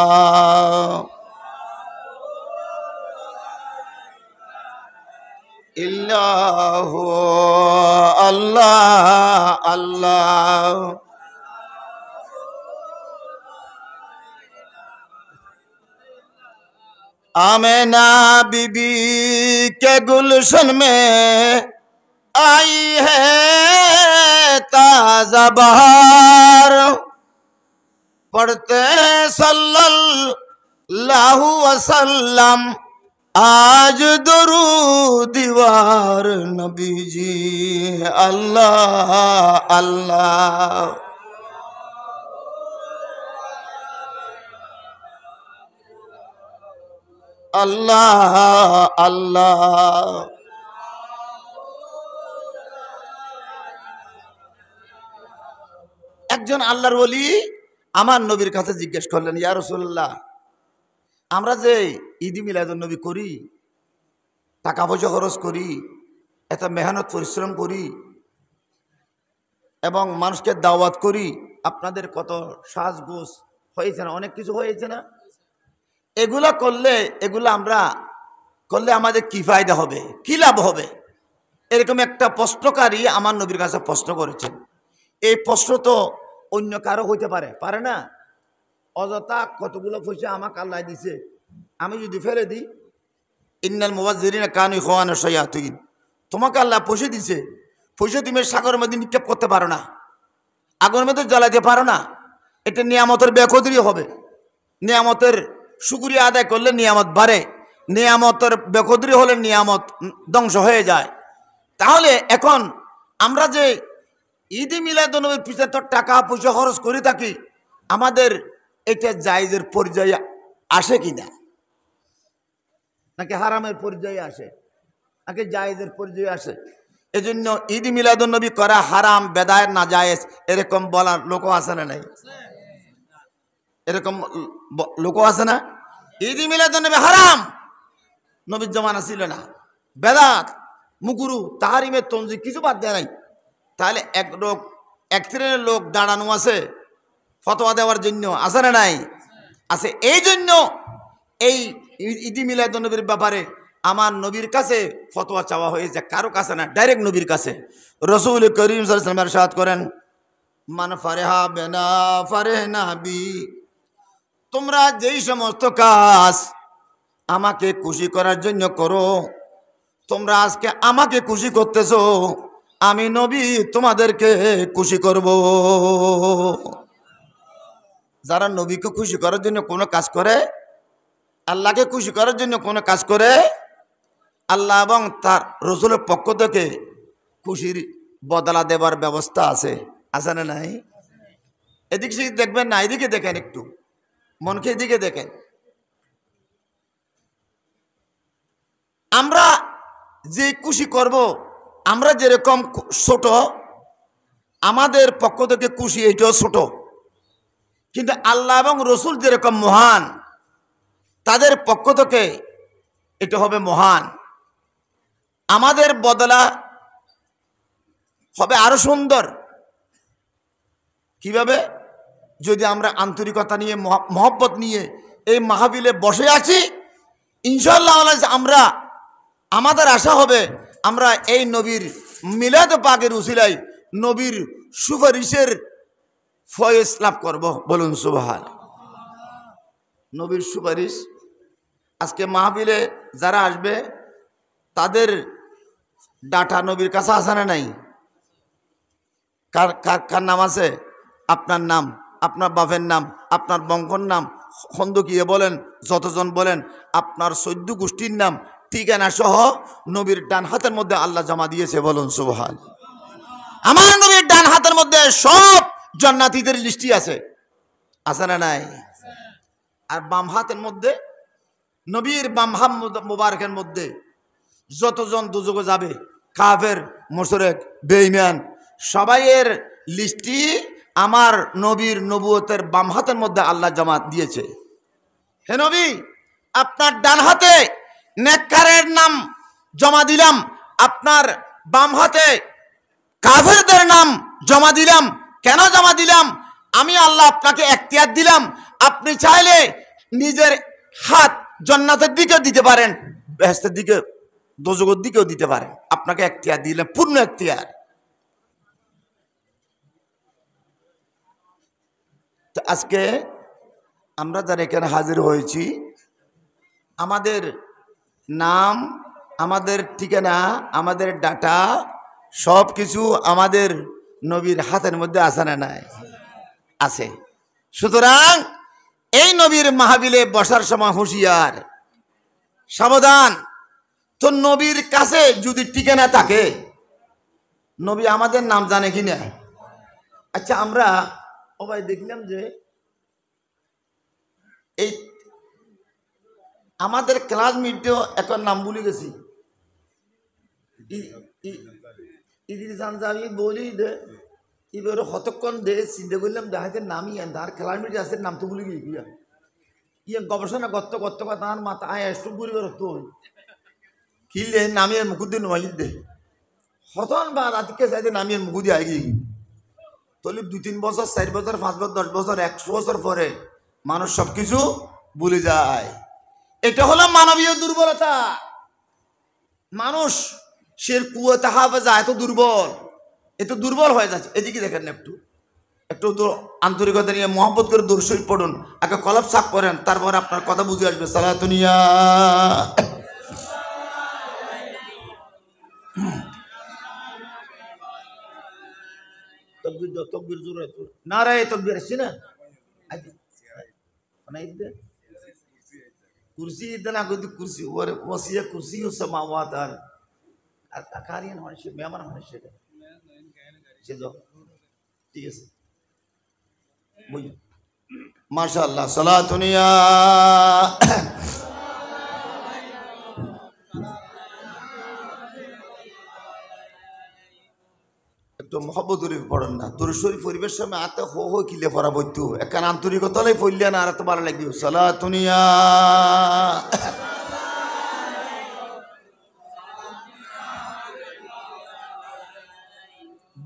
ইল্লাহু আল্লাহ আল্লাহ। आमेना बीबी के गुलशन में आई है ताजा बहार, पढ़ते सल्लल्लाहु वसल्लम आज दरूद दीवार नबी जी अल्लाह अल्लाह अल्लाह अल्लाह। একজন আল্লাহর ওলি আমার নবীর কাছে জিজ্ঞেস করলেন, ইয়া রাসূলুল্লাহ, আমরা যে ঈদ মিলাদুন নবী করি, টাকা পয়সা খরচ করি, এত মেহনত পরিশ্রম করি এবং মানুষকে দাওয়াত করি, আপনাদের কত সাজগোজ হয়েছে না, অনেক কিছু হয়েছে না? এগুলা আমরা করলে আমাদের কি ফায়দা হবে, কি লাভ হবে? এরকম একটা প্রশ্নকারী আমার নবীর কাছে প্রশ্ন করেছেন। এই প্রশ্ন তো অন্য কারো হইতে পারে না? অযথা কতগুলো পয়সা আমাকে আল্লাহ দিছে, আমি যদি ফেলে দিই, ইন্নাল মুবাজ্জিরিনা কানু ইখওয়ানা শায়াতিন, তোমাকে আল্লাহ পয়সা দিছে, পয়সা তুমি সাগরের মধ্যে নিক্ষেপ করতে পারো না, আগুনের মধ্যে জ্বালাতে পারো না। এটা নিয়ামতের বেকদরি হবে। নিয়ামতের শুকরিয়া আদায় করলে নিয়ামত বাড়ে, নিয়ামতের বেকদরি হলে নিয়ামত ধ্বংস হয়ে যায়। তাহলে এখন আমরা যে ঈদ মিলাদুন নবীর পিছনে তো টাকা পয়সা খরচ করে থাকি, আমাদের এটা জায়েজের পর্যায়ে আসে কিনা, নাকি হারামের পর্যায়ে আসে, নাকি জায়েজের পর্যায়ে আসে? এজন্য ঈদ মিলাদুন নবী করা হারাম, বেদায়েত, নাজায়েজ এরকম বলার লোকও আছে না নাই? এরকম লোকও আছে না? ঈদ মিলাদুন নবী হারাম, নবীর জামানা ছিল না, বেদাত, মুকুরু, তাহারিমের তনজি কিছু বাদ দেয় নাই। তাহলে এক শ্রেণীর লোক দাঁড়ানো আছে ফতোয়া দেওয়ার জন্য, আছে না নাই? আছে। এই জন্য এই ঈদ মিলাদুন নবীর ব্যাপারে আমার নবীর কাছে ফতোয়া চাওয়া হয়েছে, কারো কাছে না, ডাইরেক্ট নবীর কাছে। রাসূল করিম সাল্লাল্লাহু আলাইহি ওয়াসাল্লাম ইরশাদ করেন, মান ফারেহা বিনা ফারেহনা বি, তোমরা যেই সমস্ত কাজ আমাকে খুশি করার জন্য করো, তোমরা আজকে আমাকে খুশি করতেছো, আমি নবী তোমাদেরকে খুশি করব। যারা নবীকে খুশি করার জন্য কোনো কাজ করে, আল্লাহকে খুশি করার জন্য কোনো কাজ করে, আল্লাহ এবং তার রাসূলের পক্ষ থেকে খুশির বদলা দেবার ব্যবস্থা আছে, আছে না নাই? এদিকে দেখবেন না, এদিকে দেখেন, একটু মনকে এদিকে দেখেন। আমরা যে খুশি করব, আমরা যেরকম ছোট, আমাদের পক্ষ থেকে খুশি এটাও ছোট, কিন্তু আল্লাহ এবং রসুল যেরকম মহান, তাদের পক্ষ থেকে এটা হবে মহান। আমাদের বদলা হবে আরো সুন্দর। কিভাবে? যদি আমরা আন্তরিকতা নিয়ে, মহব্বত নিয়ে এই মাহফিলে বসে আছি, ইনশাআল্লাহ আমরা, আমাদের আশা হবে আমরা এই নবীর মিলাদ পাকের উসিলায় নবীর সুপারিশের ফয়েজ লাভ করব। বলুন সুবহান। নবীর সুপারিশ। আজকে মাহফিলে যারা আসবে তাদের ডাটা নবীর কাছে আছে না নাই? কার কার কার নাম আছে? আপনার নাম, আপনার বাপের নাম, আপনার বংশর নাম, খন্দকিয়ে বলেন, যতজন বলেন, আপনার 14 গোষ্ঠীর নাম, ঠিকানা সহ নবীর ডান হাতের মধ্যে আল্লাহ জমা দিয়েছে। বলুন সুবহান। আমার নবীর ডান হাতের মধ্যে সব জান্নাতীদের লিস্টি আছে, আছে না নাই? আর বাম হাতের মধ্যে, নবীর বাম হাত মুবারকের মধ্যে যতজন দুজকে যাবে, কাফের, মুশরিক, বেঈমান, সবাইয়ের লিস্টি আমার নবীর নবুয়তের বাম হাতের মধ্যে আল্লাহ জমা দিয়েছে। হে নবী, আপনার ডান হাতে নেককারের নাম জমা দিলাম, আপনার বাম হাতে কাফেরদের নাম জমা দিলাম। কেন জমা দিলাম? আমি আল্লাহ আপনাকে এখতিয়ার দিলাম, আপনি চাইলে নিজের হাত জান্নাতের দিকেও দিতে পারেন, বেহেশতের দিকে, দোজখের দিকেও দিতে পারেন। আপনাকে এখতিয়ার দিলাম, পূর্ণ এখতিয়ার। তো আজকে আমরা যারা এখানে হাজির হয়েছি, আমাদের নাম, আমাদের ঠিকানা, আমাদের ডাটা সব কিছু আমাদের নবীর হাতের মধ্যে আছে না নাই? আছে। সুতরাং এই নবীর মাহফিলে বসার সময় হুঁশিয়ার, সাবধান। তো নবীর কাছে যদি টিকে না থাকে, নবী আমাদের নাম জানে কি না? আচ্ছা, আমরা সবাই দেখলাম যে এই আমাদের ক্লাসমেটেও এখন নাম ভুলে গেছি। ইদিরিস আনসারি বলি দে এবার কতক্ষণ দে চিন্তা করলাম দেখাতে নামই তার ক্লাসমেট আছে, নাম তো ভুলে গিয়ে ইয়ে গবেষণা করতে করতে তার মাথা আয় একটু ঘুরি তো কিনলে নামিয়ে মুখুদ্দিন নহিদ দে হতন বা রাতিকে চাইতে নামিয়ে মুখুদি আই গিয়ে তাহলে 2-3 বছর 4 বছর 5 বছর 10 বছর 100 বছর পরে মানুষ সবকিছু ভুলে যায়। এটা হলো মানবীয় দুর্বলতা। মানুষ সে কুয়াতে হাফেজা এত দুর্বল হয়ে যাচ্ছে। এদিকে দেখেন না, একটু তো আন্তরিকতা নিয়ে মহব্বত করে দরুদ শরীফ পড়ুন, আগে কলব সাফ করেন, তারপর আপনার কথা বুঝে আসবে। সালাতুনিয়া তকবীর দাও, তকবীর জোরে নারায়ে তকবীর আসছে না? কুরসি ইদানা গদি কুরসি ওরে ওয়াসিয়া কুরসি সামাওয়াত আর কারিয়ান হয় সে মেহমান হয় সেটা সে যাও, ঠিক আছে বুঝুন। মাশাআল্লাহ, সালাতুনিয়া একটু মহব্বত শরীফ পড়েন না, দরুদ শরীফ পরিবেশ সময় আতে হো হো কিলে পড়া বইতু একখান আন্তরিকতা লাই পড়লে না আর এত ভালো লাগবে। সালাতুনিয়া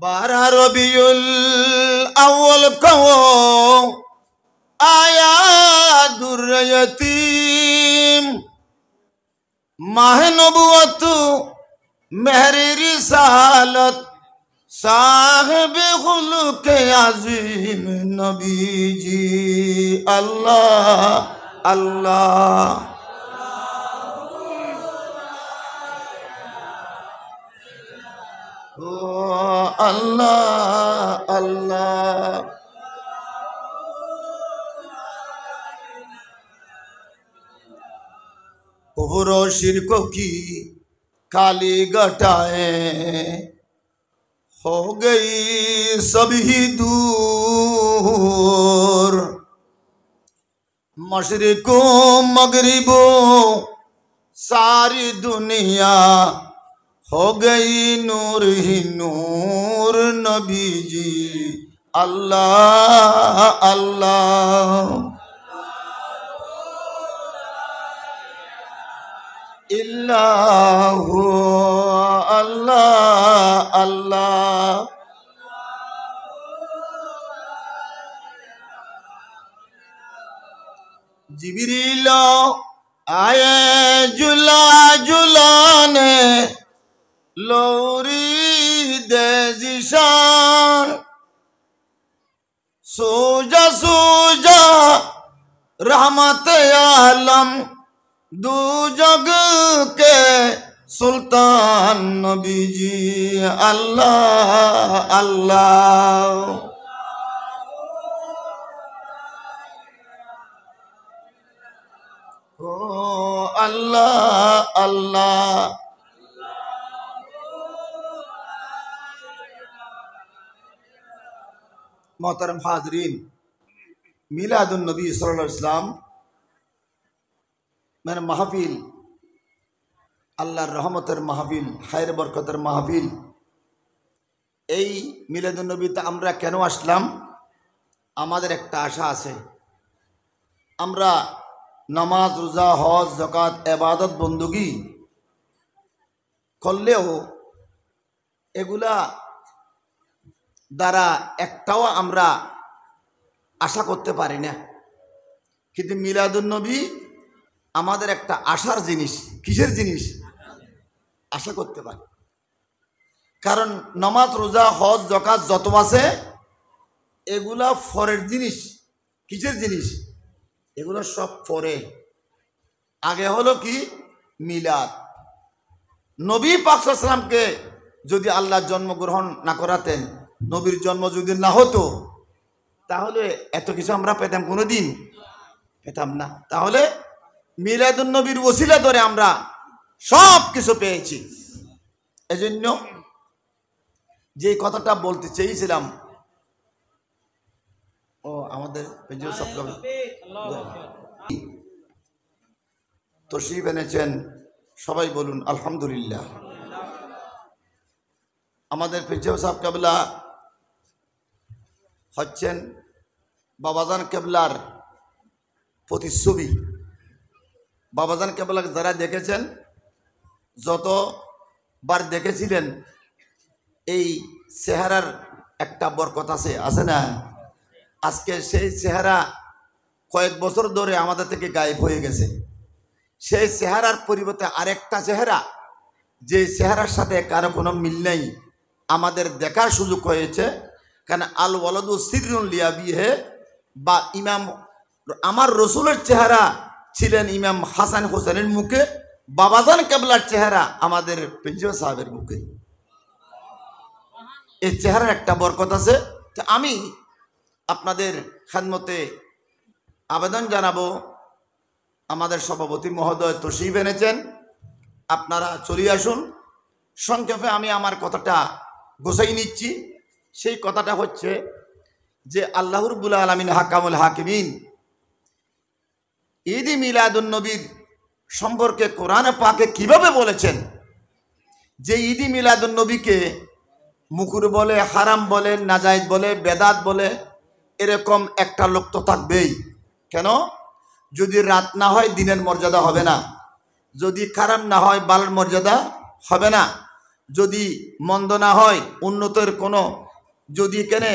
বারা রবিউল আউয়াল কও আয়া দুরয়তিম মাহে নবুয়ত মেহরে রিসালত সাহেবে খুলুকে আজিম নবীজি। আল্লাহ আল্লাহ ও আল্লাহ আল্লাহ। কুফর ও শিরক কি काली घटाए हो गई सभी दूर, मशरिको मगरिबो सारी दुनिया हो गई नूर ही नूर नबी जी। अल्लाह अल्लाह इल्लाहु अल्लाह अल्लाह। जिब्रील आए जुला जुलाने लोरी दे जिशान, सोजा सोजा रहमत आलम दो जग के सुल्तान नबी जी। अल्लाह अल्लाह ओ अल्लाह अल्लाह। मोहतरम हाजरीन, मिलादुन नबी सल्लल्लाहु अलैहि वसल्लम मेरे महफिल আল্লাহর রহমতের মাহফিল, খায়ের বরকতের মাহফিল। এই মিলাদুন নবীতে আমরা কেন আসলাম? আমাদের একটা আশা আছে। আমরা নামাজ রোজা হজ যাকাত ইবাদত বندگی করলেও এগুলা দ্বারা একটাও আমরা আশা করতে পারি না, কিন্তু মিলাদুন নবী আমাদের একটা আশার জিনিস। কিসের জিনিস? আশা করতে পারি। কারণ নামাজ রোজা হজ যাকাত যত আছে এগুলা ফরের জিনিস। কিসের জিনিস? এগুলো সব পরে। আগে হলো কি? মিলাদ। নবী পাক সাল্লাল্লাহু আলাইহি ওয়াসাল্লামকে যদি আল্লাহ জন্মগ্রহণ না করাতেন, নবীর জন্ম যদি না হতো, তাহলে এত কিছু আমরা পেতাম? কোনোদিন পেতাম না। তাহলে মিলাদুন নবীর ওসিলা ধরে আমরা সব কিছু পেয়েছি। এজন্য যে কথাটা বলতে চেয়েছিলাম, ও আমাদের তশরিফ এনেছেন, সবাই বলুন আলহামদুলিল্লাহ। আমাদের প্রিন্সিপাল সাহেব কেবলা হচ্ছেন বাবাজান কেবলার প্রতিচ্ছবি। বাবাজান কেবলা যারা দেখেছেন, যতবার দেখেছিলেন, এই চেহারার একটা বরকত আছে না? আজকে সেই চেহারা কয়েক বছর ধরে আমাদের থেকে গায়েব হয়ে গেছে। সেই চেহারার পরিবর্তে আরেকটা চেহারা, যে চেহারার সাথে কারো কোনো মিল নেই, আমাদের দেখার সুযোগ হয়েছে। কারণ আল ওয়ালাদু সিররুন লিয়াবিহে, বা ইমাম আমার রসুলের চেহারা ছিলেন ইমাম হাসান হোসেনের মুখে, বাবাজান কেবলার চেহারা আমাদের প্রিন্সিপাল সাহেবের মুখে। এই চেহারার একটা বরকত আছে। তো আমি আপনাদের খেদমতে আবেদন জানাবো, আমাদের সভাপতি মহোদয় তশরিফ এনেছেন, আপনারা চলে আসুন। সংক্ষেপে আমি আমার কথাটা গোছাই নিচ্ছি। সেই কথাটা হচ্ছে যে আল্লাহ রাব্বুল আলামিন হাকামুল হাকিমিন ঈদ মিলাদুন নবীর সম্পর্কে কোরআনে পাকে কিভাবে বলেছেন, যে ঈদ মিলাদুন নবীকে মুকুর বলে, হারাম বলে, নাজায়েজ বলে, বেদাত বলে, এরকম একটা লোক তো থাকবেই। কেন? যদি রাত না হয় দিনের মর্যাদা হবে না, যদি খারাপ না হয় বালার মর্যাদা হবে না, যদি মন্দ না হয় উন্নতের কোনো, যদি কেনে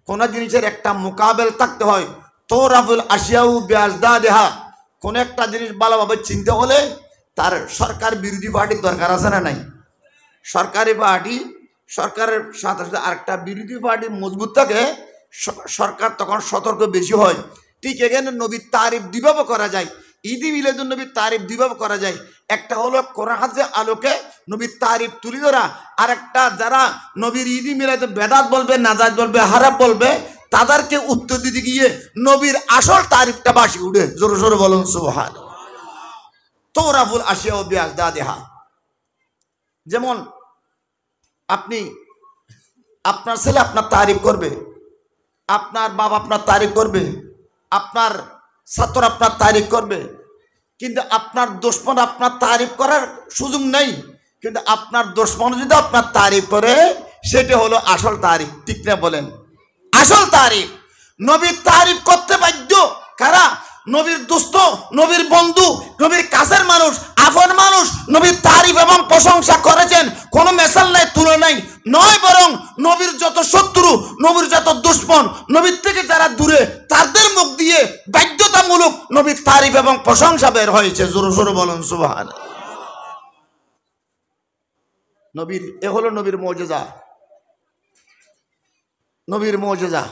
কোনো জিনিসের একটা মোকাবেল থাকতে হয়, তো রাফুল আসিয়াউ বেআজদা দেহা, কোনো একটা জিনিস ভালোভাবে চিনতে হলে তার সরকার বিরোধী পার্টির দরকার আছে না নাই? সরকারি পার্টি, সরকারের সাথে সাথে আরেকটা বিরোধী পার্টি মজবুত থাকে, সরকার তখন সতর্ক বেশি হয়। ঠিক এখানে নবীর তারিফ দুইভাবে করা যায়। ঈদ মিলাদুন নবীর তারিফ দুইভাবে করা যায়। একটা হলো কোরআন হাদিসের আলোকে নবীর তারিফ তুলে ধরা, আর একটা যারা নবীর ঈদ মিলাদ বেদাত বলবে, নাজায়েজ বলবে, হারাম বলবে, তাদেরকে উত্তর দিতে গিয়ে নবীর আসল তারিফটা বাসি উঠে। জোরে জোরে বলুন সুবহানাল্লাহ। তোরাফুল আসিয়া ও বিআজদা দেহা। যেমন আপনি, আপনার ছেলে আপনার তারিফ করবে, আপনার বাবা আপনার তারিফ করবে, আপনার ছাত্র আপনার তারিফ করবে, কিন্তু আপনার দুশমন আপনার তারিফ করার সুযোগ নেই। কিন্তু আপনার দুশমন যদি আপনার তারিফ করে, সেটা হলো আসল তারিফ। ঠিক না বলেন? আসল তারিফ। নবীর তারিফ করতে বাধ্য কারা? নবীর দোস্ত, নবীর বন্ধু, নবীর কাছের মানুষ, আপন মানুষ নবীর তারিফ এবং প্রশংসা করেছেন। কোনো মেসাল নাই, তুলনা নাই, নয় বরং নবীর যত শত্রু, নবীর যত দুশমন, নবীর থেকে যারা দূরে, তাদের মুখ দিয়ে বাধ্যতামূলক নবীর তারিফ এবং প্রশংসা বের হয়েছে। জোরে জোরে বলুন সুবহানাল্লাহ। নবীর এ হলো নবীর মুজিজা, নবীর মুজিজা।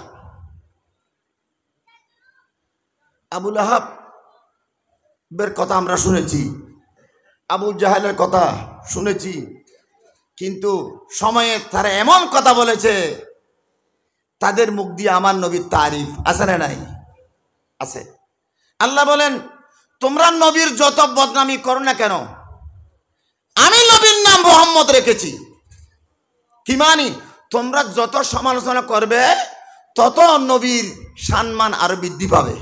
আবু লাহাবের কথা আমরা শুনেছি, আবু জাহেলের কথা শুনেছি, কিন্তু সময়ে তারা এমন কথা বলেছে, তাদের মুখ দিয়ে আমার নবীর তারিফ আছে না নাই? আছে। আল্লাহ বলেন, তোমরা নবীর যত বদনামি করো না কেন, আমি নবীর নাম মুহাম্মদ রেখেছি। কি মানি? তোমরা যত সমালোচনা করবে, তত নবীর সম্মান আরো বৃদ্ধি পাবে।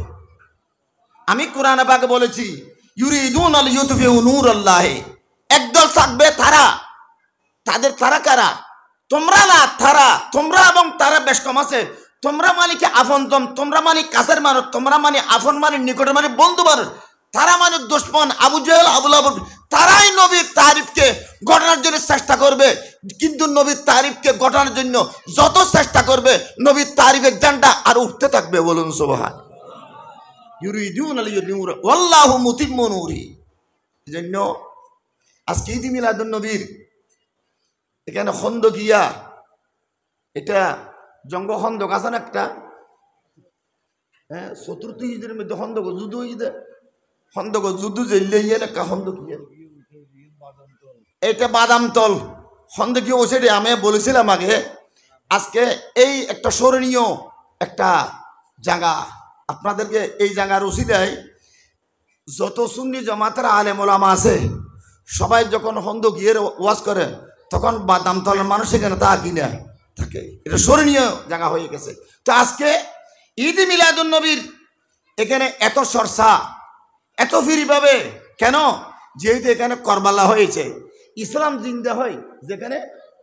আমি কোরআনে পাকে বলেছি, ইউরিদুন আল ইউতফিউ নূরাল্লাহ, একদল থাকবে তারা, তারা কারা? তোমরা না তারা, তোমরা এবং তারা বেশ কম আছে। তোমরা মানে কি আপনতম, তোমরা মানে কাছের মানুষ, তোমরা মানে আপন মানে নিকটের মানে বন্ধু মানুষ, তারা মানে দুশমন। আবু জাহেল, আবু লাহাব, তারাই নবীর তারিফকে ঘটানোর জন্য চেষ্টা করবে। কিন্তু নবীর তারিফকে ঘটানোর জন্য যত চেষ্টা করবে, নবীর তারিফের জানটা আর উঠতে থাকবে। বলুন সুবহানাল্লাহ। ইউরিদুনা লিইউতিমু ওয়াল্লাহু মুতিম্মু নূরিহি। এজন্য আজকে ঈদ মিলাদুন নবীর এখানে খন্দকিয়া, এটা জঙ্গ খন্দক আছে না একটা, হ্যাঁ, চতুর্থ ঈদের মধ্যে খন্দক যুদ্ধ ঈদে, খন্দক যুদ্ধ জেলে ইয়ে একটা খন্দকিয়া, এটা বাদামতল খন্দকিয়া। ও সেটা আমি বলেছিলাম আগে। আজকে এই একটা স্মরণীয় একটা জায়গা, আপনাদেরকে এই জায়গার উচিত দেয় যত সুন্নি জামাতের আলেম ওলামা আছে সবাই যখন হন্দ গিয়ে ওয়াজ করে তখন বাদামতলার মানুষ এখানে তা কিনা থাকে, এটা স্মরণীয় জায়গা হয়ে গেছে। তো আজকে ঈদ মিলাদুন নবীর এখানে এত চর্চা, এত ফিরিভাবে কেন? যেহেতু এখানে করবালা হয়েছে, ইসলাম জিন্দা হয় যেখানে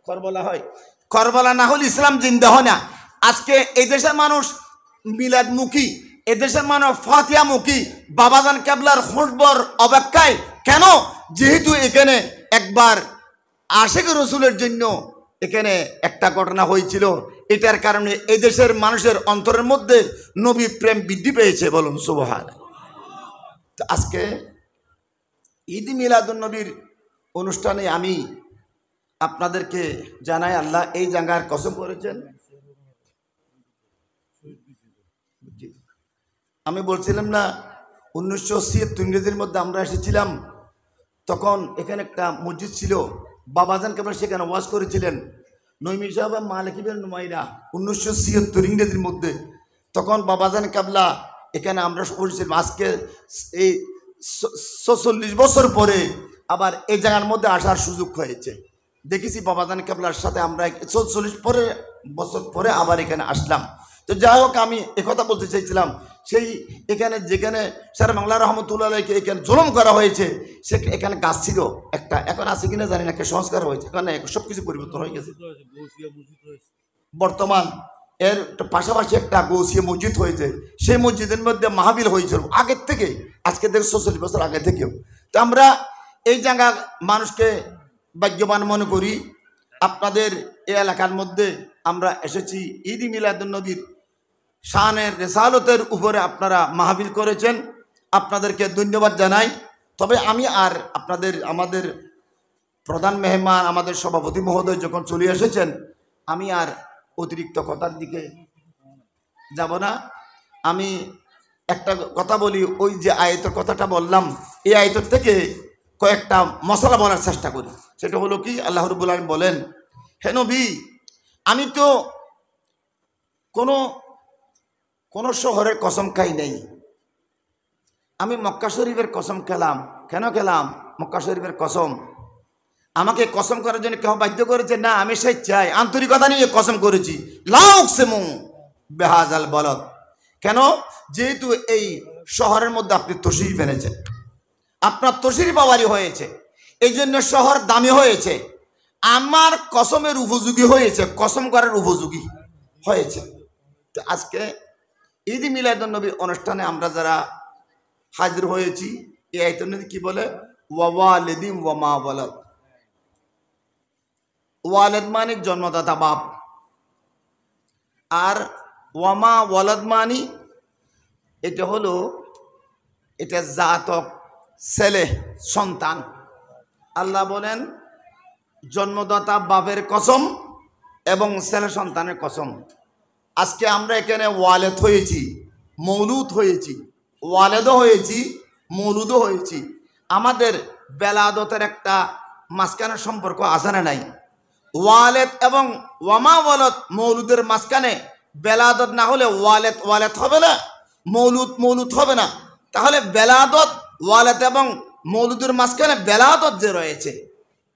করবালা হয়। করবালা না হলে ইসলাম জিন্দা হয় না। আজকে এই দেশের মানুষ মিলাদমুখী, এদেশের মানুষ ফাতিহামুখী, বাবাজান কেবলার খুশবর অপেক্ষায় কেন? যেহেতু এখানে একবার আশিক রসুলের জন্য এখানে একটা ঘটনা হয়েছিল, এটার কারণে এই দেশের মানুষের অন্তরের মধ্যে নবী প্রেম বৃদ্ধি পেয়েছে, বলুন সুবহানাল্লাহ। আজকে ঈদ মিলাদুন নবীর অনুষ্ঠানে আমি আপনাদেরকে জানাই, আল্লাহ এই জায়গার কসম করেছেন। আমি বলছিলাম না 1976 ইংরেজির মধ্যে আমরা এসেছিলাম, তখন এখানে একটা মসজিদ ছিল, বাবাজান কেবল সেখানে ওয়াজ করেছিলেন, নইমি সাহেব মালিকিবের নুমাইরা 1976 ইংরেজির মধ্যে। তখন বাবাজান কাবলা এখানে আমরা পড়েছিলাম। আজকে এই 46 বছর পরে আবার এই জায়গার মধ্যে আসার সুযোগ হয়েছে। দেখেছি বাবাজান কাবলার সাথে আমরা 44 বছর পরে আবার এখানে আসলাম। তো যাই হোক, আমি একথা বলতে চাইছিলাম, সেই এখানে যেখানে স্যার বাংলা রহমতুল্লাহ আলাইকে এখানে জুলুম করা হয়েছে, সে এখানে গাছ ছিল একটা, এখন আছে কিনা জানি না, একটা সংস্কার হয়েছে, এখানে সব কিছু পরিবর্তন হয়ে গেছে। বর্তমান এর পাশাপাশি একটা গৌসিয়া মসজিদ হয়েছে, সেই মসজিদের মধ্যে মাহফিল হয়েছিল আগের থেকে, আজকে থেকে 44 বছর আগে থেকেও। তো আমরা এই জায়গা মানুষকে ভাগ্যবান মনে করি। আপনাদের এই এলাকার মধ্যে আমরা এসেছি, ঈদ মিলাদুন নবীর শানের রেসালতের উপরে আপনারা মাহফিল করেছেন, আপনাদেরকে ধন্যবাদ জানাই। তবে আমি আর আমাদের প্রধান মেহমান আমাদের সভাপতি মহোদয় যখন চলে এসেছেন, আমি আর অতিরিক্ত কথার দিকে যাব না। আমি একটা কথা বলি, ওই যে আয়াতের কথাটা বললাম, এই আয়াতের থেকে কয়েকটা মশলা বলার চেষ্টা করি। সেটা হলো কি, আল্লাহ রাব্বুল আলামিন বলেন, হে নবী, আমি তো কোনো শহরের কসম খাই নাই, আমি মক্কা শরীফের কসম খেলাম। কেন খেলাম? মক্কা শরীফের কসম। আমাকে কসম করার জন্য কেউ বাধ্য করেছে না, আমি স্বেচ্ছায় আন্তরিকতা নিয়ে কসম করেছি। লা উকসিমু বিহাযাল বালাদ। কেন? যেহেতু এই শহরের মধ্যে আপনি তশরিফ এনেছেন, আপনার তশরিফ বাবারি হয়েছে, এই জন্য শহর দামি হয়েছে, আমার কসমের উপযোগী হয়েছে, কসম করার উপযোগী হয়েছে। তো আজকে ঈদ মিলাদুন নবীর অনুষ্ঠানে আমরা যারা হাজির হয়েছি, এই আয়াতের মধ্যে কি বলে? ওয়া ওয়ালিদিন ওয়া মা ওয়ালাদ। ওয়ালিদ মানে জন্মদাতা বাপ, আর ওয়ামা ওয়ালাদ মানে এটা জাতক ছেলে সন্তান। আল্লাহ বলেন জন্মদাতা বাপের কসম এবং ছেলে সন্তানের কসম। আজকে আমরা এখানে ওয়ালেদ হয়েছি, মৌলুদ হয়েছি, ওয়ালেদও হয়েছি, মৌলুদও হয়েছি। আমাদের বেলাদতের একটা মাঝখানে সম্পর্ক আছে না নাই? ওয়ালেদ এবং ওয়ামা ওয়ালাদ মৌলুদের মাঝখানে বেলাদত না হলে ওয়ালেদ হবে না, মৌলুদ হবে না। তাহলে বেলাদত, ওয়ালেদ এবং মৌলুদের মাঝখানে বেলাদত যে রয়েছে,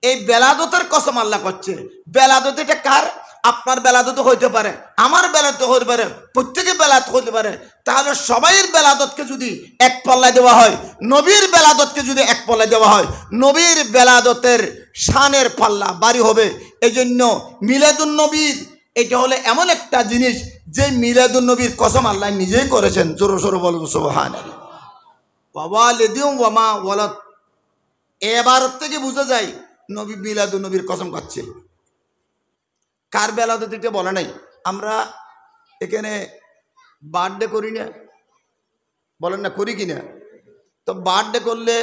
এই বেলাদতের কসম আল্লাহ করছে। বেলাদত এটা কার? আপনার বেলাদত হইতে পারে, আমার বেলাদত হতে পারে, প্রত্যেকের বেলাদত হতে পারে। তাহলে সবাইয়ের বেলাদতকে যদি এক পাল্লায় দেওয়া হয়, নবীর বেলাদতকে যদি এক পাল্লায় দেওয়া হয়, নবীর বেলাদতের শানের পাল্লা বাড়ি হবে। এই জন্য মিলাদুন নবীর এটা হলো এমন একটা জিনিস যে মিলাদুন নবীর কসম আল্লাহ নিজেই করেছেন। জোরে সোরে বলুন সুবহানাল্লাহ। ওয়া ওয়ালিদিন ওয়া মা ওয়ালাদ, এবার থেকে বোঝা যায় নবী মিলাদুন নবীর কসম খাচ্ছে। কার বেলাদত এটা বলে নাই। আমরা এখানে বার্থডে করি না, বলেন না করি কিনা? তো বার্থডে করলে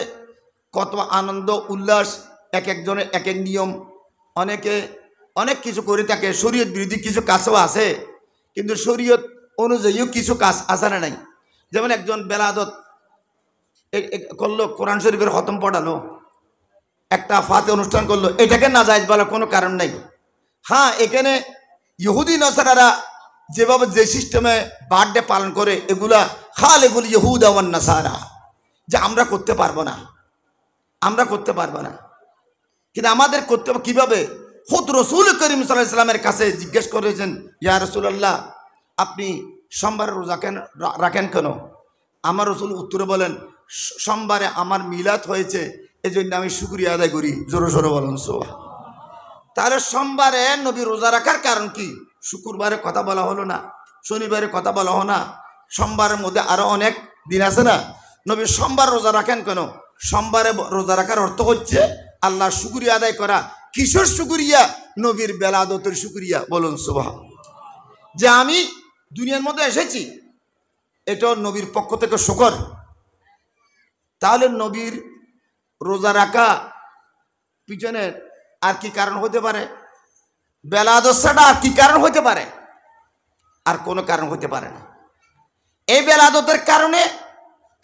কত আনন্দ উল্লাস, এক একজনের এক এক নিয়ম, অনেকে অনেক কিছু করে থাকে। শরীয়ত বিরোধী কিছু কাজও আছে, কিন্তু শরীয়ত অনুযায়ীও কিছু কাজ আছে না নাই। যেমন একজন বেলাদত করলো, কোরআন শরীফের খতম পড়ালো, একটা ফাতে অনুষ্ঠান করলো, এটাকে নাজায়েজ বলার কোনো কারণ নাই। হ্যাঁ, এখানে ইহুদি নাসারারা যেভাবে যে সিস্টেমে বার্থডে পালন করে, এগুলা খালিফুল ইহুদা ওয়ান নাসারা, যে আমরা করতে পারবো না, আমরা করতে পারবো না, কিন্তু আমাদের করতে হবে কিভাবে? খুদ রসুল করিম সাল্লাল্লাহু আলাইহি ওয়াসাল্লামের কাছে জিজ্ঞেস করেছেন, ইয়া রাসূলুল্লাহ, আপনি সোমবার রোজা রাখেন কেন? আমার রসুল উত্তরে বলেন, সোমবারে আমার মিলাদ হয়েছে, এই জন্য আমি শুকরিয়া আদায় করি। জোরে জোরে বলেন সুবহান। তাহলে সোমবারে নবী রোজা রাখার কারণ কি? শুক্রবারে কথা বলা হলো না, শনিবারে কথা বলা হলো না, সোমবারের মধ্যে আরো অনেক দিন আছে না? নবী সোমবার রোজা রাখেন কেন? সোমবারে রোজা রাখার অর্থ হচ্ছে আল্লাহ শুকরিয়া আদায় করা। কিসের শুকরিয়া? নবীর বেলাদতের শুকরিয়া। বলুন সুবহান। যে আমি দুনিয়ার মধ্যে এসেছি, এটা নবীর পক্ষ থেকে শুকর। তাহলে নবীর রোজা রাখা পিছনে আর কি কারণ হতে পারে? বেলাদত ছাড়া আর কি কারণ হতে পারে? আর কোনো কারণ হতে পারে না। এই বেলাদতের কারণে,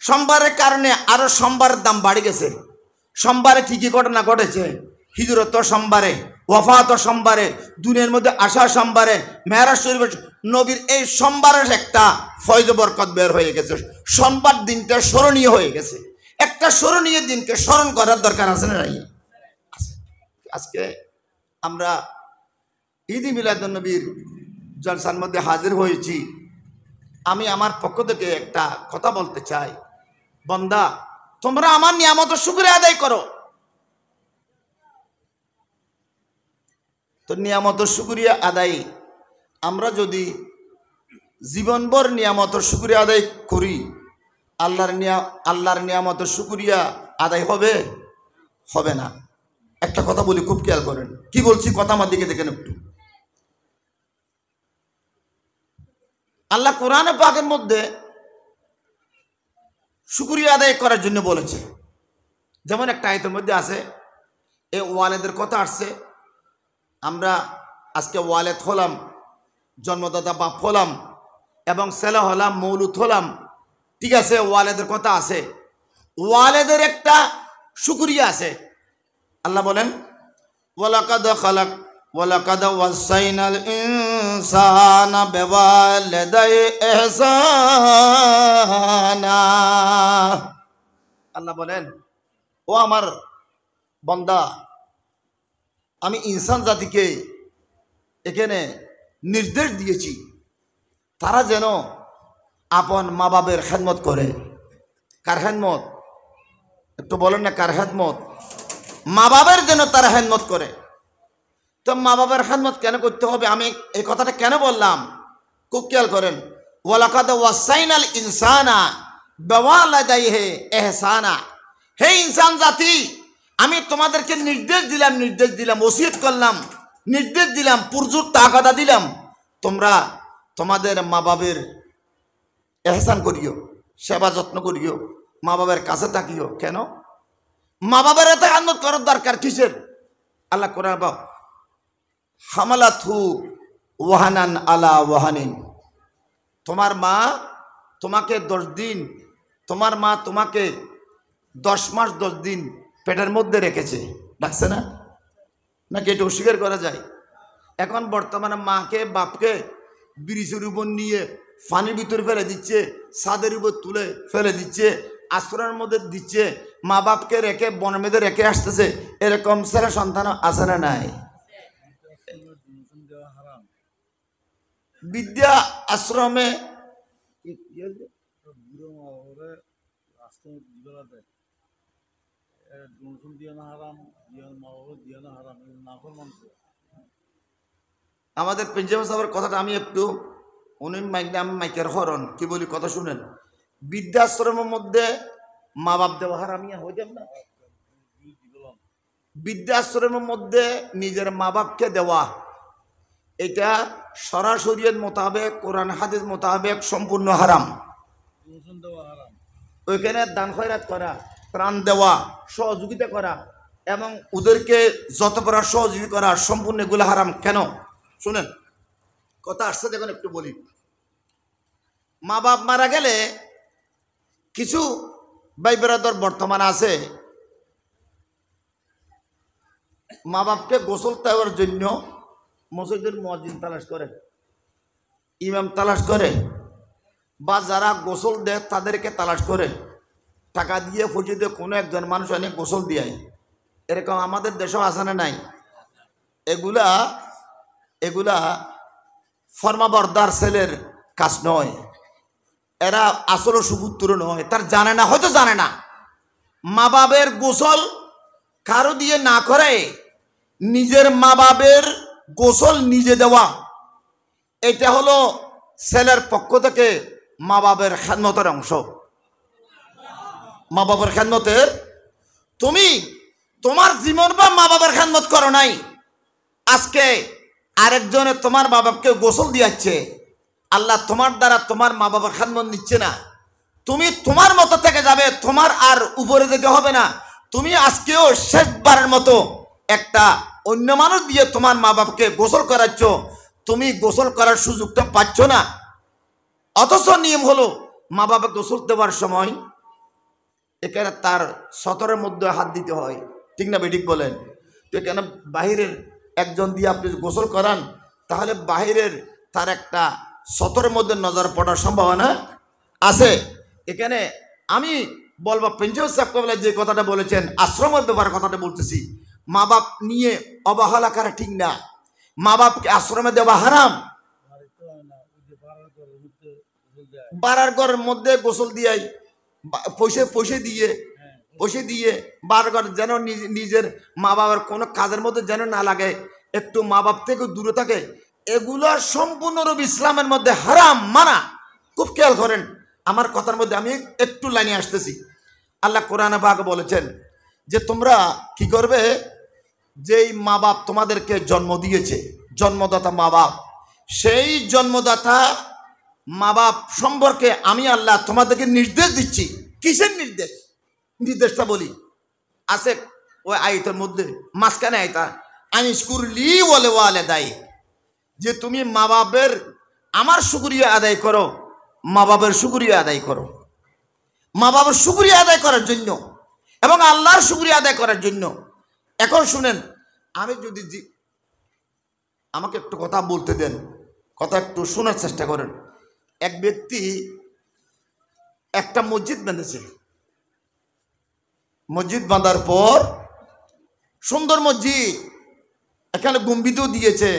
সোমবারের কারণে আরো সোমবারের দাম বাড়ে গেছে। সোমবারে কি কি ঘটনা ঘটেছে? হিজরত সোমবারে, ওয়াফাত সোমবারে, দুনিয়ার মধ্যে আসা সোমবারে, মেরাজ শরীফের নবীর এই সোমবারের একটা ফয়জ বরকত বের হয়ে গেছে। সোমবার দিনটা স্মরণীয় হয়ে গেছে। একটা স্মরণীয় দিনকে স্মরণ করার দরকার আছে না নাই? আজকে আমরা ঈদ মিলাদুন নবীর জলসার মধ্যে হাজির হয়েছি। আমি আমার পক্ষ থেকে একটা কথা বলতে চাই, বান্দা তোমরা আমার নিয়ামতের শুকরিয়া আদায় করো। তো নিয়ামতের শুকরিয়া আদায় আমরা যদি জীবনভর নিয়ামতের শুকরিয়া আদায় করি, আল্লাহর নিয়ামতের শুকরিয়া আদায় হবে? হবে না। একটা কথা বলি, খুব খেয়াল করেন কি বলছি, কথা আমার দিকে দেখেন একটু। আল্লাহ কোরআনে পাকের মধ্যে শুকরিয়া আদায় করার জন্য বলেছে। যেমন একটা আয়াতের মধ্যে আছে, এই ওয়ালেদের কথা আসছে। আমরা আজকে ওয়ালেদ হলাম, জন্মদাতা বাপ হলাম, এবং ছেলে হলাম, মৌলুদ হলাম, ঠিক আছে, ওয়ালেদের কথা আছে। ওয়ালেদের একটা শুকরিয়া আছে। আল্লাহ বলেন, ওয়ালাকাদ ওয়াসাইনাল ইনসানা বিওয়ালিদাইহি ইহসানা। আল্লাহ বলেন, ও আমার বান্দা, আমি ইনসান জাতিকে এখানে নির্দেশ দিয়েছি তারা যেন আপন মা বাবের খেদমত করে। কার খেদমত? একটু বলেন না, কার খেদমত? মা বাবের যেন তারা খেদমত করে। তো মা বাবার খেদমত কেন করতে হবে? আমি এই কথাটা কেন বললাম খুব খেয়াল করেন। ওয়ালাকাদ ওয়াসাইনাল ইনসানা বিওয়ালিদাইহি ইহসানা। হে ইনসান জাতি, আমি তোমাদেরকে নির্দেশ দিলাম, ওসিয়ত করলাম, নির্দেশ দিলাম, পুরজোর তাগাদা দিলাম, তোমরা তোমাদের মা বাবের এহসান করিও, সেবা যত্ন করিও, মা বাবার কাছে থাকিও। কেন? মা বাবার এত খেদমত করার দরকার কিসের? আল্লাহ কোরআন বলে, হামালাতহু ওয়াহানান আলা ওয়াহানিন। তোমার মা তোমাকে 10 দিন, তোমার মা তোমাকে 10 মাস 10 দিন পেটের মধ্যে রেখেছে, ডাকছে না? নাকি এটা অস্বীকার করা যায়? এখন বর্তমানে মাকে বাপকে ব্রিজের উপর নিয়ে পানির ভিতরে ফেলে দিচ্ছে, ছাদের উপর তুলে ফেলে দিচ্ছে, আশ্রয়ের মধ্যে দিচ্ছে, মা বাপকে রেখে বনের মধ্যে রেখে আসতেছে। এরকম ছেলে সন্তান আছে না নাই? বিদ্যা আশ্রমে আমাদের পেঞ্জাব সাহেবের কথাটা আমি একটু উনি মাইকের হরণ কি বলি, কথা শুনেন। বৃদ্ধাশ্রমের মধ্যে মা বাপ দেওয়া হারামিয়া হয়ে যাবে না? বৃদ্ধাশ্রমের মধ্যে নিজের মা বাপকে দেওয়া, এটা সরাসরিয়ের মোতাবেক, কোরআন হাদিস মোতাবেক সম্পূর্ণ হারাম। ওইখানে দান খয়রাত করা, ত্রাণ দেওয়া, সহযোগিতা করা এবং ওদেরকে যত পারা সহযোগিতা করা, সম্পূর্ণ এগুলো হারাম। কেন? শুনেন, কথা আসছে দেখুন, একটু বলি। মা বাপ মারা গেলে কিছু ভাই বেরাদর বর্তমান আছে, মা বাপকে গোসল দেওয়ার জন্য মসজিদের মুয়াজ্জিন তালাশ করে, ইমাম তালাশ করে, বা যারা গোসল দেয় তাদেরকে তালাশ করে, টাকা দিয়ে পয়সা দিয়ে কোনো একজন মানুষ অনেক গোসল দিয়ে, এরকম আমাদের দেশেও আছে না নাই? এগুলা এগুলা ফর্মাবরদার ছেলের কাজ নয়, এরা আসলে সুপুত্র নয়, তার জানে না, হয়তো জানে না। মা বাবের গোসল কারো দিয়ে না করে নিজের মা বাবের গোসল নিজে দেওয়া, এটা হলো ছেলের পক্ষ থেকে মা বাবের খেদমতের অংশ। মা বাবার খেদমতের, তুমি তোমার জীবন বা মা বাবার খেদমত করো নাই, আজকে আরেকজনে তোমার মা বাবাকে গোসল দিয়াচ্ছে, আল্লাহ তোমার দ্বারা তোমার মা বাবার খেদমত নিচ্ছে না, তুমি তোমার মতো থেকে যাবে, তোমার আর উপরে যেতে হবে না। তুমি আজকেও শেষবারের মতো একটা অন্য মানুষ দিয়ে তোমার মা বাবাকে গোসল করাচ্ছ, তুমি গোসল করার সুযোগটা পাচ্ছ না। অথচ নিয়ম হলো মা বাবা গোসল দেওয়ার সময় এখানে তার সতরের মধ্যে হাত দিতে হয়, ঠিক না বেঠিক বলেন? তো এখানে বাহিরের একজন দিয়ে আপনি গোসল করান, তাহলে বাহিরের তার একটা সতরের মধ্যে নজর পড়ার সম্ভাবনা আছে। এখানে আমি বলবো প্রিন্সিপাল সাহেব যে কথাটা বলেছেন, আশ্রমের ব্যাপারে কথাটা বলতেছি, মা বাপ নিয়ে অবহেলা করা ঠিক না, মা বাপকে আশ্রমে দেওয়া হারাম। বাড়ার ঘরের মধ্যে গোসল দিয়ে পয়সা দিয়ে বাড়ার ঘর যেন নিজের মা বাবার কোনো কাজের মধ্যে যেন না লাগে, একটু মা বাপ থেকে দূরে থাকে, এগুলো সম্পূর্ণরূপ ইসলামের মধ্যে হারাম মানা। খুব খেয়াল করেন আমার কথার মধ্যে, আমি একটু লাইনে আসতেছি। আল্লাহ কোরআনে পাক বলেছেন যে তোমরা কি করবে, যেই মা বাপ তোমাদেরকে জন্ম দিয়েছে, জন্মদাতা মা বাপ, সেই জন্মদাতা মা বাপ সম্পর্কে আমি আল্লাহ তোমাদেরকে নির্দেশ দিচ্ছি। কিসের নির্দেশ? নির্দেশটা বলি, আছে ওই আয়াতের মধ্যে মাঝখানে আয়াতা, আনিশকুরলি ওয়ালে ওয়ালিদাই, যে তুমি মা বাপের আমার শুকরিয়া আদায় করো, মা বাবার শুকরিয়া আদায় করো। মা বাবার শুকরিয়া আদায় করার জন্য এবং আল্লাহর শুকরিয়া আদায় করার জন্য। এখন শুনেন, আমি যদি আমাকে একটু কথা বলতে দেন, কথা একটু শোনার চেষ্টা করেন। এক ব্যক্তি একটা মসজিদ বেঁধেছে, মসজিদ বাঁধার পর সুন্দর মসজিদ, এখানে গম্বুজও দিয়েছে,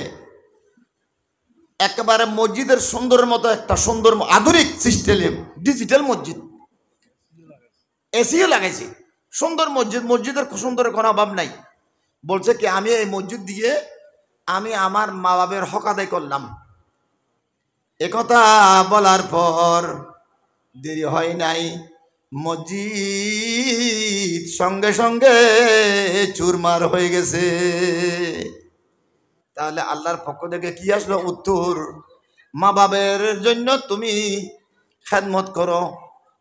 একেবারে মসজিদের সুন্দরের মতো একটা সুন্দর আধুনিক সিস্টেম ডিজিটাল মসজিদ, এসিও লাগাইছে, সুন্দর মসজিদ, মসজিদের সুন্দরের কোনো অভাব নাই। বলছে কি আমি এই মসজিদ দিয়ে আমি আমার মা বাবার হক আদায় করলাম। একথা বলার পর দেরি হয় নাই, মসজিদ সঙ্গে সঙ্গে চুরমার হয়ে গেছে। তাহলে আল্লাহর পক্ষ থেকে কি আসলো উত্তর? মা বাবার জন্য তুমি খেদমত করো,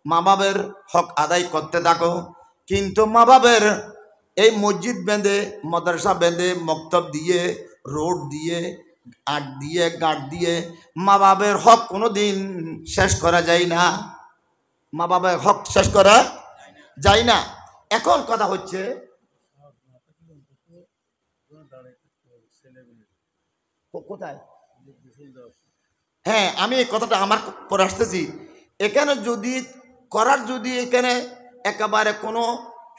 মা বাবার হক আদায় করতে থাকো, কিন্তু মা বাবার এই মসজিদ বেঁধে, মাদ্রাসা বেঁধে, মক্তব দিয়ে, রোড দিয়ে, আট দিয়ে, গাঁট দিয়ে মা বাবার হক কোনো দিন শেষ করা যায় না। মা বাবার হক শেষ করা যায় না। এখন কথা হচ্ছে, কোথায়? হ্যাঁ, আমি এই কথাটা আমার পরে আসতেছি। এখানে যদি করার, যদি এখানে একেবারে কোনো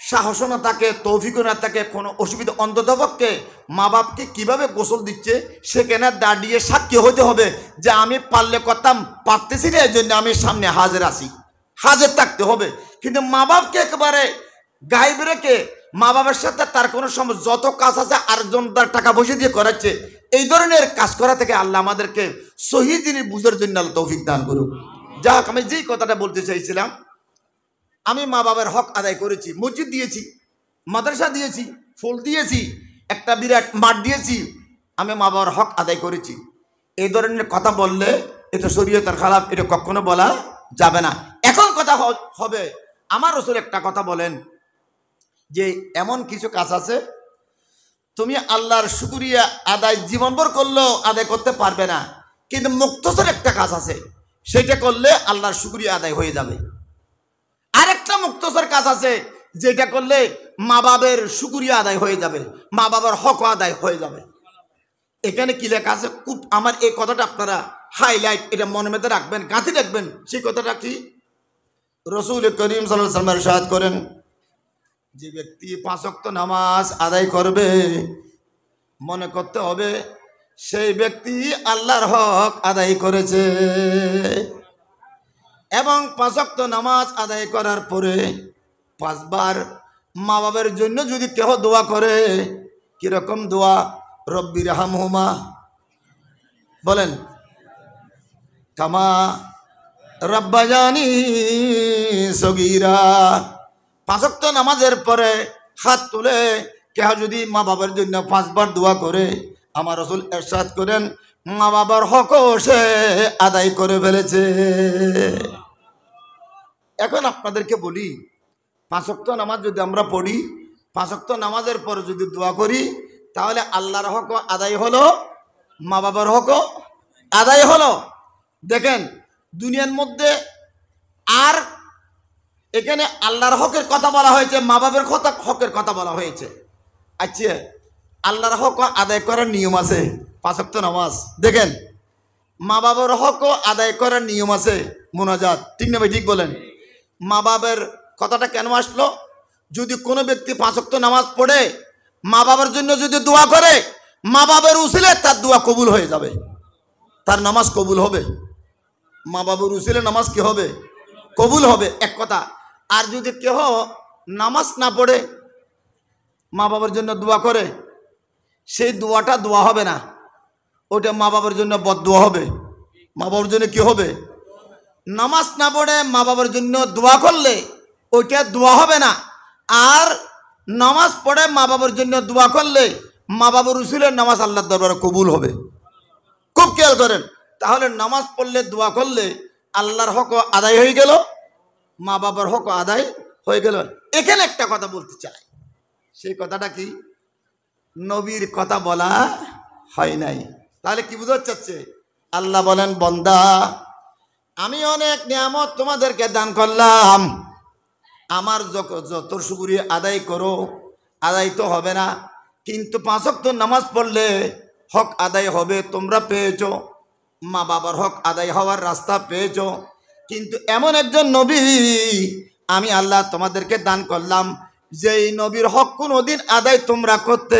সাহস না থাকে, তৌফিক না থাকে, কোনো অসুবিধা, অন্ততপক্ষে মা বাপকে কীভাবে গোসল দিচ্ছে সেখানে দাঁড়িয়ে সাক্ষী হতে হবে যে আমি পারলে করতাম, পারতেছি না, এই জন্য আমি সামনে হাজির আছি, হাজির থাকতে হবে। কিন্তু মা বাপকে একেবারে গায়েব রেখে মা বাবার সাথে তার কোনো সময় যত কাজ আছে আরেকজন তার টাকা পয়সা দিয়ে করাচ্ছে, এই ধরনের কাজ করা থেকে আল্লাহ আমাদেরকে সহি জিনিস বুঝার জন্য আল্লাহ তৌফিক দান করুক। যাক, আমি যেই কথাটা বলতে চাইছিলাম, আমি মা বাবার হক আদায় করেছি, মসজিদ দিয়েছি, মাদ্রাসা দিয়েছি, ফুল দিয়েছি, একটা বিরাট মাঠ দিয়েছি, আমি মা বাবার হক আদায় করেছি। এই ধরনের কথা বললে এটা শরীয়তের খারাপ, এটা কখনো বলা যাবে না। এখন কথা হবে, আমার রাসূল একটা কথা বলেন যে এমন কিছু কাজ আছে তুমি আল্লাহর শুকরিয়া আদায় জীবনভর করলেও আদায় করতে পারবে না, কিন্তু মুক্তসর একটা কাজ আছে, সেটা করলে আল্লাহর শুকরিয়া আদায় হয়ে যাবে। আরেকটা মুক্তসর কাজ আছে যেটা করলে মা বাবার শুকরিয়া আদায় হয়ে যাবে, মা বাবার হক আদায় হয়ে যাবে। এখানে কি লেখা আছে, খুব আমার এই কথাটা আপনারা হাইলাইট, এটা মনের মধ্যে রাখবেন, গাঁথি রাখবেন। সেই কথাটা কি? রসুল করিম সাল্লাল্লাহু আলাইহি ওয়াসাল্লাম ইরশাদ করেন, যে ব্যক্তি 5 ওয়াক্ত নামাজ আদায় করবে, মনে করতে হবে সেই ব্যক্তি আল্লাহর হক আদায় করেছে। এবং 5 ওয়াক্ত নামাজ আদায় করার পরে 5 বার মা বাবার জন্য যদি কেহ দোয়া করে, কিরকম দোয়া? রব্বির হামহুমা, বলেন, কামা রব্বায়ানি সগীরা। 5 ওয়াক্ত নামাজের পরে হাত তুলে কেহ যদি মা বাবার জন্য 5 বার দোয়া করে, আমার রাসূল ইরশাদ করেন মা বাবার হকও সে আদায় করে ফেলেছে। এখন আপনাদেরকে বলি, 5 ওয়াক্ত নামাজ যদি আমরা পড়ি, 5 ওয়াক্ত নামাজের পর যদি দোয়া করি, তাহলে আল্লাহর হক আদায় হলো, মা বাবার হক আদায় হলো। দেখেন দুনিয়ার মধ্যে আর এখানে আল্লাহর হকের কথা বলা হয়েছে, মা বাবার হকের কথা বলা হয়েছে। আচ্ছা, আল্লাহর হক আদায় করার নিয়ম আছে 5 ওয়াক্ত নামাজ। দেখেন মা বাবার হক আদায় করার নিয়ম আছে, মুনাজাত, ঠিক না ভাই? ঠিক বলেন। মা বাবার কথাটা কেন আসলো? যদি কোনো ব্যক্তি 5 ওয়াক্ত নামাজ পড়ে মা বাবার জন্য যদি দোয়া করে, মা বাবার উসিলে তার দোয়া কবুল হয়ে যাবে, তার নামাজ কবুল হবে। মা বাবার উসিলে নামাজ কি হবে? কবুল হবে, এক কথা। আর যদি কেহ নামাজ না পড়ে মা বাবার জন্য দোয়া করে, সেই দোয়াটা দোয়া হবে না, ওটা মা বাবার জন্য বদদোয়া হবে। মা বাবার জন্য কি হবে? নামাজ না পড়ে মা বাবার জন্য দোয়া করলে ওইটা দোয়া হবে না। আর নামাজ পড়ে মা বাবার জন্য দোয়া করলে মা বাবার উসিলের নামাজ আল্লাহর দরবারে কবুল হবে। খুব খেয়াল করেন। তাহলে নামাজ পড়লে দোয়া করলে আল্লাহর হক আদায় হয়ে গেল, মা বাবার হক আদায় হয়ে গেল। এখানে একটা কথা বলতে চাই, সেই কথাটা কি? নবীর কথা বলা হয় নাই। তাহলে কি বোঝাতে চাচ্ছে? আল্লাহ বলেন, বান্দা আমি অনেক নিয়ামত তোমাদেরকে দান করলাম, আমার যত শুকরিয়া আদায় করো, আদায় তো হবে না, কিন্তু 5 ওয়াক্ত নামাজ পড়লে হক আদায় হবে। তোমরা পেয়েছো, মা বাবার হক আদায় হওয়ার রাস্তা পেয়েছো। কিন্তু এমন একজন নবী আমি আল্লাহ তোমাদেরকে দান করলাম, যেই নবীর হক কোনোদিন আদায় তোমরা করতে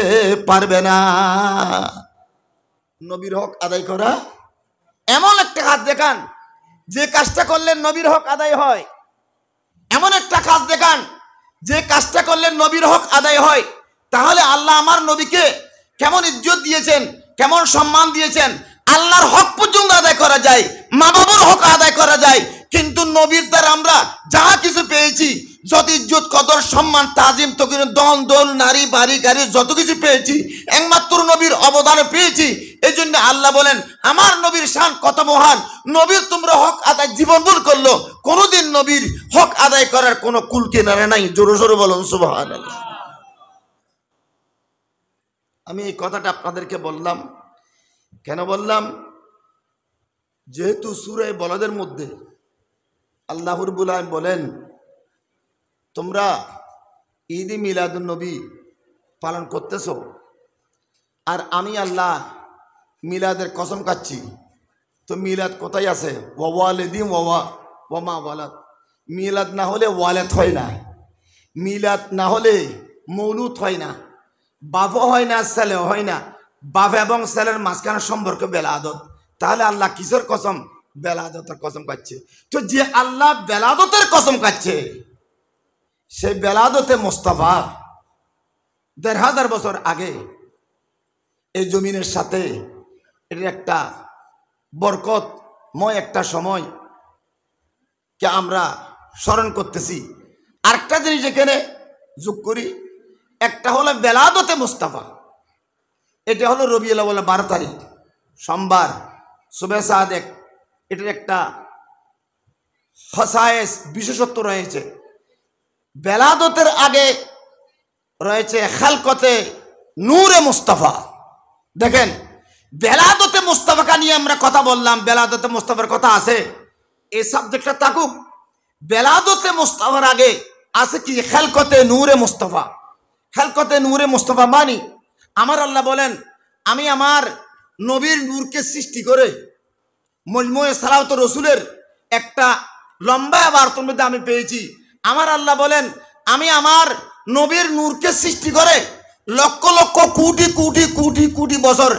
পারবে না। নবীর হক আদায় করা, এমন একটা কাজ দেখান যে কাজটা করলে নবীর হক আদায় হয়। এমন একটা কাজ দেখান যে কাজটা করলে নবীর হক আদায় হয়। তাহলে আল্লাহ আমার নবীকে কেমন ইজ্জত দিয়েছেন, কেমন সম্মান দিয়েছেন। আল্লাহর হক পর্যন্ত আদায় করা যায়, মা বাবার হক আদায় করা যায়, কিন্তু নবীর দ্বারা আমরা যা কিছু পেয়েছি, যত ইজ্জত কদর সম্মান তাজিম তকির দন দোল নারী বাড়ি গাড়ি যত কিছু পেয়েছি, একমাত্র নবীর অবদানে পেয়েছি। এই জন্য আল্লাহ বলেন আমার নবীর শান কত মহান। নবীর তোমরা হক আদায় জীবন ভর করলো, কোনোদিন নবীর হক আদায় করার কোনো কুল কিনারা নাই। জোরে জোরে বলুন সুবহানাল্লাহ। আমি এই কথাটা আপনাদেরকে বললাম, কেন বললাম? যেহেতু সূরা বলদের মধ্যে আল্লাহ রাব্বুল আলামিন বলেন তোমরা ঈদ মিলাদুন নবী পালন করতেছ, আর আমি আল্লাহ মিলাদের কসম খাচ্ছি। তো মিলাদ কোথায় আছে? ওয়ালিদিন ওয়ামা ওয়ালাদ। মিলাদ না হলে ওয়ালাদ হয় না, মিলাদ না হলে মৌলুদ হয় না, বাপও হয় না, ছেলেও হয় না। বাপ এবং ছেলের মাঝখানে সম্পর্ক বেলাদত। তাহলে আল্লাহ কিসের কসম? বেলাদতের কসম খাচ্ছে। তো যে আল্লাহ বেলাদতের কসম খাচ্ছে, সেই বেলাদতে মোস্তফা ১৫০০ বছর আগে এই জমিনের সাথে এটা একটা বরকতময় একটা সময় কে আমরা স্মরণ করতেছি। আরেকটা জিনিস এখানে যোগ করি, একটা হলো বেলাদতে মোস্তফা, এটা হলো রবিউল আউয়াল 12 তারিখ সোমবার সুবে সাদেক। এটার একটা খাসায়েস বিশেষত্ব রয়েছে। বেলাদতের আগে রয়েছে খালকতে নূরে মুস্তাফা। দেখেন বেলাদতে মুস্তাফাকে নিয়ে আমরা কথা বললাম, বেলাদতে মুস্তাফার কথা আছে, এই সাবজেক্টটা থাকুক। বেলাদতে মুস্তাফার আগে আছে কি? খালকতে নূরে মুস্তাফা। খালকতে নূরে মুস্তাফা মানি আমার আল্লাহ বলেন আমি আমার নবীর নূরকে সৃষ্টি করে মজমুয়ে সালাওয়াত রাসূলের একটা লম্বা বার্তার মধ্যে আমি পেয়েছি। আমার আল্লাহ বলেন, আমি আমার নবীর নূরকে সৃষ্টি করে লক্ষ লক্ষ কোটি কোটি কোটি কোটি বছর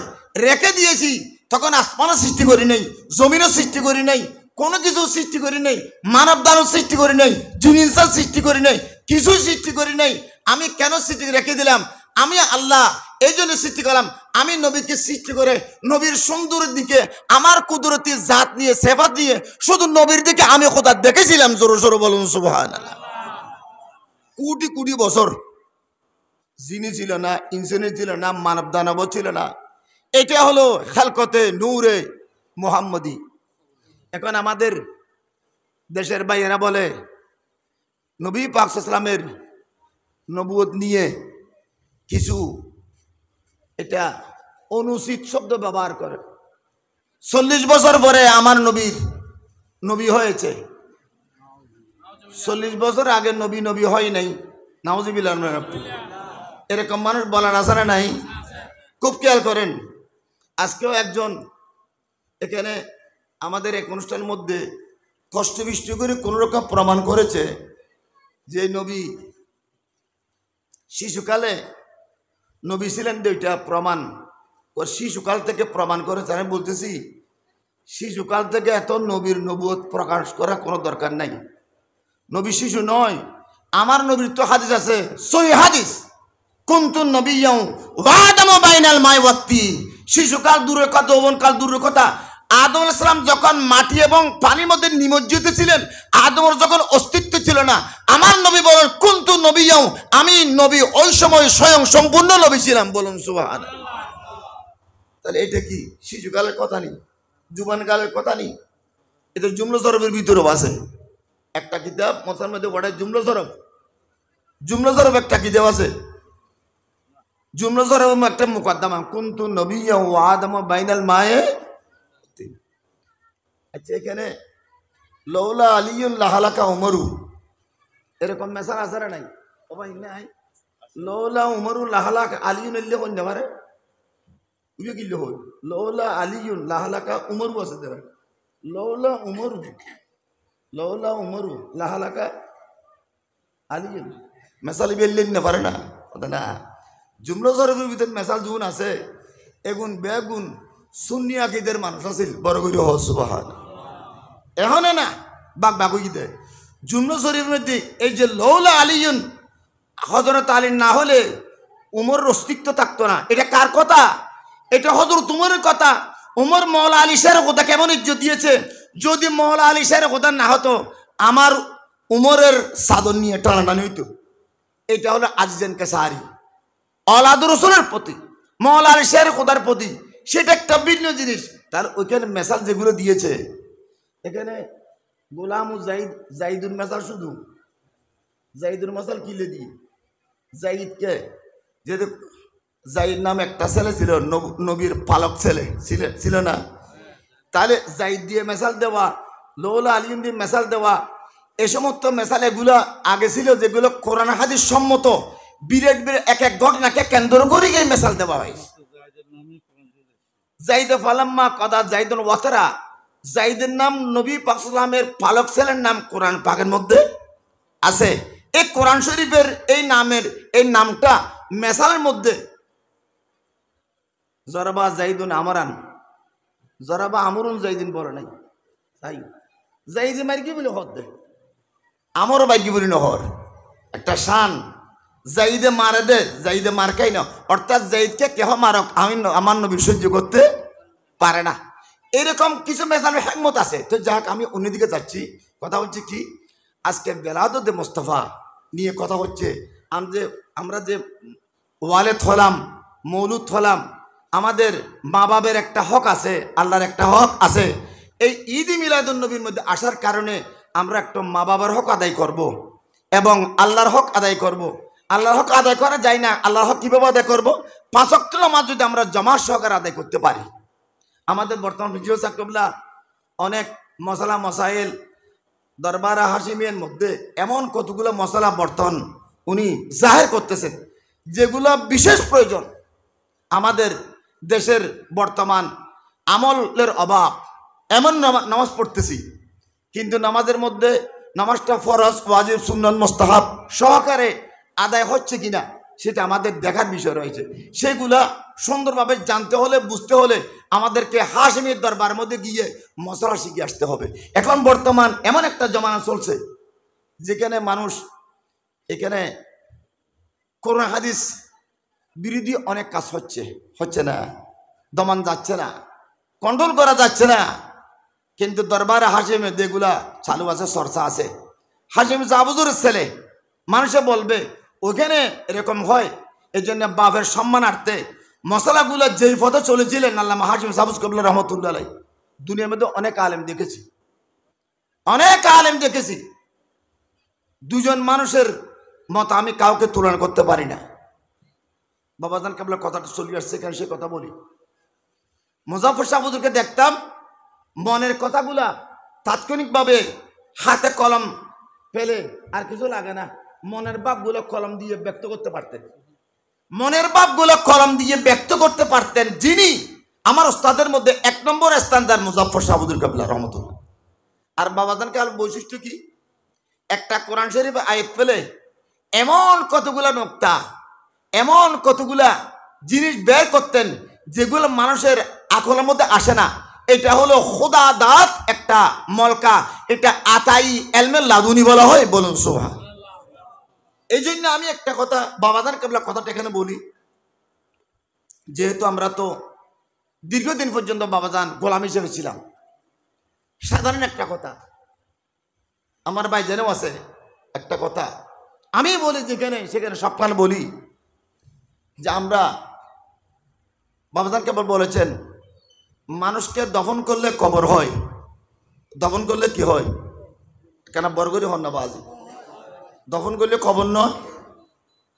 রেখে দিয়েছি। তখন আসমানও সৃষ্টি করি নাই, জমিনও সৃষ্টি করি নাই, কোনো কিছু সৃষ্টি করি নাই, মানব দানব সৃষ্টি করি নাই, জিন ইনসান সৃষ্টি করি নাই, কিছুই সৃষ্টি করি নাই। আমি কেন সৃষ্টি রেখে দিলাম? আমি আল্লাহ এই জন্য সৃষ্টি করলাম, আমি নবীকে সৃষ্টি করে নবীর সুন্দরের দিকে আমার কুদরতি জাত নিয়ে সেফাত দিয়ে শুধু নবীর দিকে আমি খোদা দেখেছিলাম। জোরে জোরে বলুন সুবহানাল্লাহ। কোটি কোটি বছর জিনি ছিল না, ইনসানি ছিল না, মানব দানব ছিল না। এটা হলো খালকতে নূরে মুহাম্মদী। এখন আমাদের দেশের ভাইয়েরা বলে নবী পাক সাল্লাল্লাহু আলাইহি ওয়াসাল্লামের নবুয়ত নিয়ে কিছু এটা অনুচিত শব্দ ব্যবহার করে। 40 বছর পরে আমার নবীর নবী হয়েছে, 40 বছর আগে নবী নবী হয় নাই। নাউজুবিল্লাহ। এরকম মানুষ বলার আছে না নাই? খুব খেয়াল করেন। আজকেও একজন এখানে আমাদের এক অনুষ্ঠানের মধ্যে কষ্ট বৃষ্টি করে কোনো রকম প্রমাণ করেছে যে নবী শিশুকালে নবী ছিলেন। দুইটা প্রমাণ ও শিশুকাল থেকে প্রমাণ করেছে। আমি বলতেছি শিশুকাল থেকে এত নবীর নবুয়ত প্রকাশ করা কোনো দরকার নাই। নবী শিশু নয়। আমার নবীর তো হাদিস আছে, সহিহ হাদিস, কুনতুন নবিয়্যাও ওয়া আদামু বাইনাল মাই ওয়াত তিন। শিশুকাল দূরের কথা, যৌবনকাল দূরের কথা। আদম আলাইহিস সালাম যখন মাটি এবং পানির মধ্যে নিমজ্জিত ছিলেন, আদমের যখন অস্তিত্ব ছিল না, আমার নবী বলেন কুনতু নবিয়্যাও, আমি নবী ওই সময় স্বয়ং সম্পূর্ণ নবী ছিলাম। বলুন সুবহানাল্লাহ। তাহলে এটা কি শিশুকালের কথা নেই, যৌবনকালের কথা নেই? এটা জুমলা জরবের ভিতরেও আছে। একটা কিতাব মতার মধ্যে পড়ে জুমলা জরব, জুমলা জরব একটা কিতাব আছে। জুমলা জরব একটা মুকদ্দমা, কুনতু নবিয়্যাও ওয়া আদামু বাইনাল মায়ে। আচ্ছা, এখানে লৌলা আলিয়ুন লাহালাকা উমরু, এরকম মেসাল আছে না নাই? ও ভাই নাই। লৌলা উমরু লাহালাকা আলিয়ুন ইল্লে কোন যাবারে উবে কিল্লে হই। লৌলা আলিয়ুন লাহালাকা উমরু আছে দেবা। লৌলা উমরু, লৌলা উমরু লাহালাকা আলিয়ুন মেসাল বেললেন না পারে না কথা না। জুমলা জরবের ভিতরে মেসাল যুন আছে, এগুন বেগুন সুন্নি আকীদার মানুষ আছিল বড় করে হ সুবহানাল্লাহ। এখন না বাগ বাগুইতে জুমলা শরীফের মধ্যে এই যে লৌলা আলিয়ুন, হযরত আলী না হলে উমরের অস্তিত্ব থাকতো না। এটা কার কথা? এটা হযরত উমরের কথা। উমর মওলা আলী শাহের কথা কেমন ইজ্জত দিয়েছে। যদি মওলা আলী শাহের কথা না হতো, আমার উমরের সাদর নিয়ে টানাটানি হইতো। এটা হলো আজিজান কাসারি, আওলাদ রাসূলের প্রতি, মওলা আলী শাহের কথার প্রতি, সেটা একটা ভিন্ন জিনিস। তার ওইখানে মেসাল যেগুলো দিয়েছে, এখানে গোলাম জাইদ, জাইদুল মেসাল, শুধু জাইদুল মেসাল কিলে দিয়ে জাইদকে, যেহেতু জাইদ নাম একটা ছেলে ছিল, নবীর পালক ছেলে ছিল না, তাহলে জাইদ দিয়ে মেসাল দেওয়া, লৌলা আলিয়ুন দিয়ে মেসাল দেওয়া, এই সমস্ত মেসাল এগুলো আগে ছিল যেগুলো কোরআন হাদিস সম্মত। বিরাট বিরাট এক এক ঘটনাকে কেন্দ্র করে এই মেসাল দেওয়া হয়। জাইদ ফালাম্মা কাদা জাইদুল ওয়াতরা, জাইদের নাম নবী পাক সাল্লাল্লাহু আলাইহি ওয়াসাল্লামের পালক ছেলের নাম কোরআন পাকের মধ্যে আছে। এই কোরআন শরীফের এই নামের এই নামটা মেসালের মধ্যে জরাবা জাইদুন আমরান, জরাবা আমরুন জাইদিন বলে নাই। তাই জাইদ মার কি বলে হদ দে, আমর বাই কি বলি নহর একটা শান। জাইদে মারে দে, জাইদে মার খাই না, অর্থাৎ জাইদকে কেহ মারক আমি আমার নবী সহ্য করতে পারে না। এরকম কিছু মেসালের হিকমত আছে। তো যাক, আমি অন্যদিকে যাচ্ছি। কথা হচ্ছে কি, আজকে বেলাদতে মোস্তফা নিয়ে কথা হচ্ছে। আমরা যে ওয়ালেদ হলাম, মৌলুদ হলাম, আমাদের মা বাবের একটা হক আছে, আল্লাহর একটা হক আছে। এই ঈদ মিলাদুন নবীর মধ্যে আসার কারণে আমরা একটা মা বাবার হক আদায় করব এবং আল্লাহর হক আদায় করব। আল্লাহর হক আদায় করা যায় না, আল্লাহর হক কীভাবে আদায় করব? 5 ওয়াক্ত নামাজ যদি আমরা জামাত সহকারে আদায় করতে পারি। আমাদের বর্তমান হুজুর সাকবলা অনেক মশলা মশাইল দরবার হাশিমিয়ার মধ্যে এমন কতগুলো মশলা বর্তমান উনি জাহের করতেছেন, যেগুলো বিশেষ প্রয়োজন। আমাদের দেশের বর্তমান আমলের অভাব, এমন নামাজ পড়তেছি কিন্তু নামাজের মধ্যে নামাজটা ফরজ, ওয়াজিব, সুন্নাত, মুস্তাহাব সহকারে আদায় হচ্ছে কিনা সেটা আমাদের দেখার বিষয় রয়েছে। সেগুলা সুন্দরভাবে জানতে হলে, বুঝতে হলে আমাদেরকে হাশিমের দরবারের মধ্যে গিয়ে মশলা শিখে আসতে হবে। এখন বর্তমান এমন একটা জমানা চলছে যেখানে মানুষ এখানে কোরআন হাদিস বিরোধী অনেক কাজ হচ্ছে না, দমন যাচ্ছে না, কন্ট্রোল করা যাচ্ছে না। কিন্তু দরবারে হাশিমে যেগুলা চালু আছে, চর্চা আছে। হাশিম জাবুজুরের ছেলে, মানুষে বলবে ওখানে এরকম হয়, এই জন্য বাপের সম্মানার্থে মশলাগুলো যেই পথে চলেছিলেন আল্লামা হাশিম সাবুজ কবুল্লাহ রহমতুল্লাহ আলাইহি, দুনিয়ার মধ্যে অনেক আলেম দেখেছি। দুজন মানুষের মত আমি কাউকে তুলনা করতে পারি না। বাবাজান কেবলা কথাটা চলে আসছে, কেন সে কথা বলি। মুজাফফর শাহ হুজুরকে দেখতাম মনের কথাগুলা তাৎক্ষণিকভাবে হাতে কলম পেলে আর কিছু লাগে না, মনের ভাবগুলো কলম দিয়ে ব্যক্ত করতে পারতেন। যিনি আমার ওস্তাদের মধ্যে 1 নম্বর স্থানদার মুজাফফর শাহ হুজুর কেবলা রহমতুল্লাহ। আর বাবাজানকে আর বৈশিষ্ট্য কি, একটা কোরআন শরীফ আয়াত পেলে এমন কতগুলা নোক্তা, এমন কতগুলা জিনিস বের করতেন যেগুলো মানুষের আকলের মধ্যে আসে না। এটা হলো খোদা দাত একটা মলকা, এটা আতাই এলমে লাদুনি বলা হয়, বলুন সুবহান। এই জন্য আমি একটা কথা বাবাজান কেবলা কথাটা এখানে বলি, যেহেতু আমরা তো দীর্ঘদিন পর্যন্ত বাবাজান গোলাম হিসেবে ছিলাম। সাধারণ একটা কথা আমার ভাই জেনেও আছে, একটা কথা আমি বলি যেখানে সেখানে সবখানে বলি, যে আমরা বাবাজান কেবল বলেছেন মানুষকে দফন করলে কবর হয়। দফন করলে কি হয়? কেন বরগরি হন না বাজি? দফন করলে কবর নয়,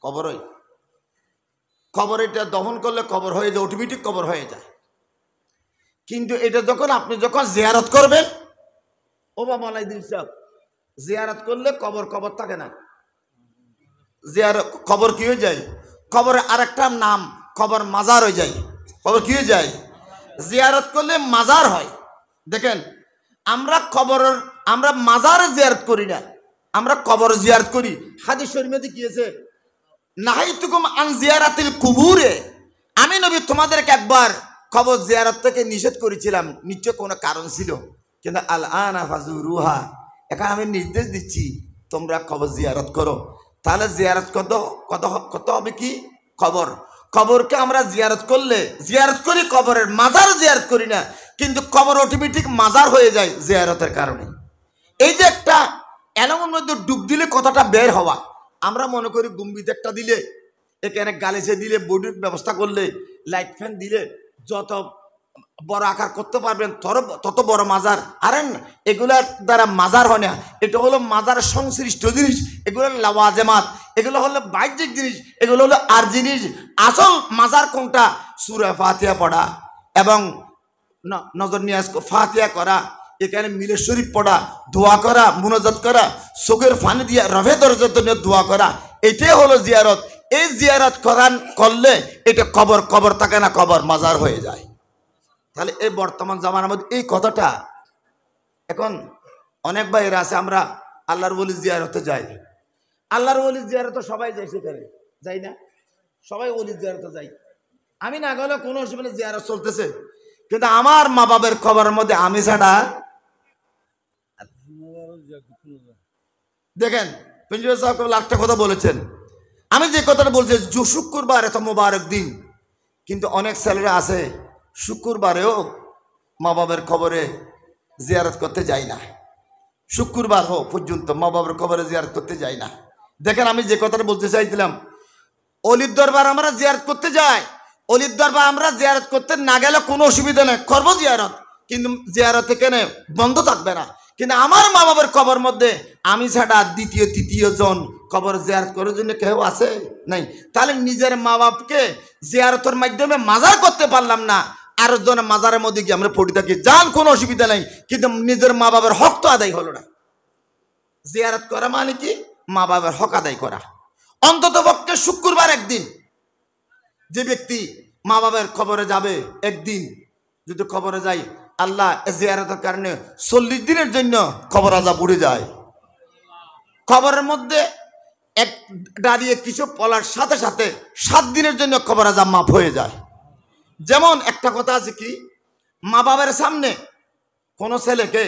কবর হয়। কবর এটা দফন করলে কবর হয়ে যায়, অটোমেটিক কবর হয়ে যায়। কিন্তু এটা যখন আপনি জিয়ারত করবেন, ও বাবা আলাইদিন সাহেব, জিয়ারত করলে কবর থাকে না। কবর কি হয়ে যায়? কবরের আরেকটা নাম কবর মাজার হয়ে যায়। কবর কি হয়ে যায়? জিয়ারত করলে মাজার হয়। দেখেন আমরা মাজার জিয়ারত করি না, আমরা কবর জিয়ারত করি। হাদিস শরীফে কি আছে? নাহাইতুকুম আন জিয়ারাতিল কুবুরে, আমি নবী তোমাদেরকে একবার কবর জিয়ারত থেকে নিষেধ করেছিলাম, নিশ্চয় কোনো কারণ ছিল। কিন্তু আল আনা ফাজুরুহা, এখন আমি নির্দেশ দিচ্ছি তোমরা কবর জিয়ারত করো। তাহলে জিয়ারত কত হবে কি? কবরকে আমরা জিয়ারত করি, কবরের মাজার জিয়ারত করি না। কিন্তু কবর অটোমেটিক মাজার হয়ে যায় জিয়ারতের কারণে। এই যে একটা এলাকার মধ্যে ডুব দিলে কথাটা বের হওয়া, আমরা মনে করি গম্ভীর একটা দিলে, এখানে গালিচে দিলে, বডির ব্যবস্থা করলে, লাইট ফ্যান দিলে যত বড় আকার করতে পারবেন তত বড় মাজার। আরে এগুলার দ্বারা মাজার হয় না, এটা হলো মাজার সংশ্লিষ্ট জিনিস। এগুলো লাওয়াজেমাত, এগুলো হলো বাহ্যিক জিনিস, এগুলো হলো আর জিনিস। আসল মাজার কোনটা? সূরা ফাতিহা পড়া এবং নজর নিয়াজ ফাতিহা করা, এখানে মিলাদ শরীফ পড়া, দোয়া করা, মুনাজাত করা, চোখের ফানি দিয়ে রফে দরজার জন্য দোয়া করা, এটাই হলো জিয়ারত। এই জিয়ারত করলে এটা কবর থাকে না, কবর মাজার হয়ে যায়। তাহলে এই বর্তমান জামানার মধ্যে এই কথাটা এখন অনেক ভাইয়েরা আছে, আমরা আল্লাহর ওলি জিয়ারতে যাই। আল্লাহর ওলি জিয়ারতে সবাই যায়, সেখানে যাই না? সবাই ওলি জিয়ারতে যাই। আমি না গেলে কোনো অসুবিধা, জিয়ারত চলতেছে। কিন্তু আমার মা বাবার কবরের মধ্যে আমি ছাড়া, দেখেন প্রিন্সিপাল সাহেব একটা কথা বলেছেন, আমি যে কথাটা বলছি, শুক্রবার এত মোবারক দিন, কিন্তু অনেক ছেলেরা আছে শুক্রবারেও মা বাবার কবরে জিয়ারত করতে যায় না। শুক্রবার হোক পর্যন্ত মা বাবার কবরে জিয়ারত করতে যায় না। দেখেন আমি যে কথাটা বলতে চাইছিলাম, অলির দরবার আমরা জিয়ারত করতে যাই, অলির দরবার আমরা জিয়ারত করতে না গেলে কোনো অসুবিধা নেই, করবো জিয়ারত, কিন্তু জিয়ারত এখানে বন্ধ থাকবে না। কিন্তু আমার মা বাবার কবর মধ্যে আমি ছাড়া দ্বিতীয় তৃতীয় জন কবর জিয়ারত করার জন্য কেউ আছে নাই। তাহলে নিজের মা বাপকে জিয়ারতের মাধ্যমে মাজার করতে পারলাম না, আর জনের মাজারের মধ্যে গিয়ে আমরা পড়ে থাকি, যান কোনো অসুবিধা নাই, কিন্তু নিজের মা বাবার হক তো আদায় হলো না। জিয়ারত করা মানে কি? মা বাবার হক আদায় করা। অন্তত পক্ষে শুক্রবার একদিন যে ব্যক্তি মা বাবার কবরে যাবে, একদিন যদি কবরে যাই, আল্লাহ জিয়ারতের কারণে 40 দিনের জন্য কবর আযাব উড়ে যায়। কবরের মধ্যে এক দাঁড়িয়ে কিছু বলার সাথে সাথে 7 দিনের জন্য কবর আযাব মাফ হয়ে যায়। যেমন একটা কথা আছে কি, মা বাবার সামনে কোনো ছেলেকে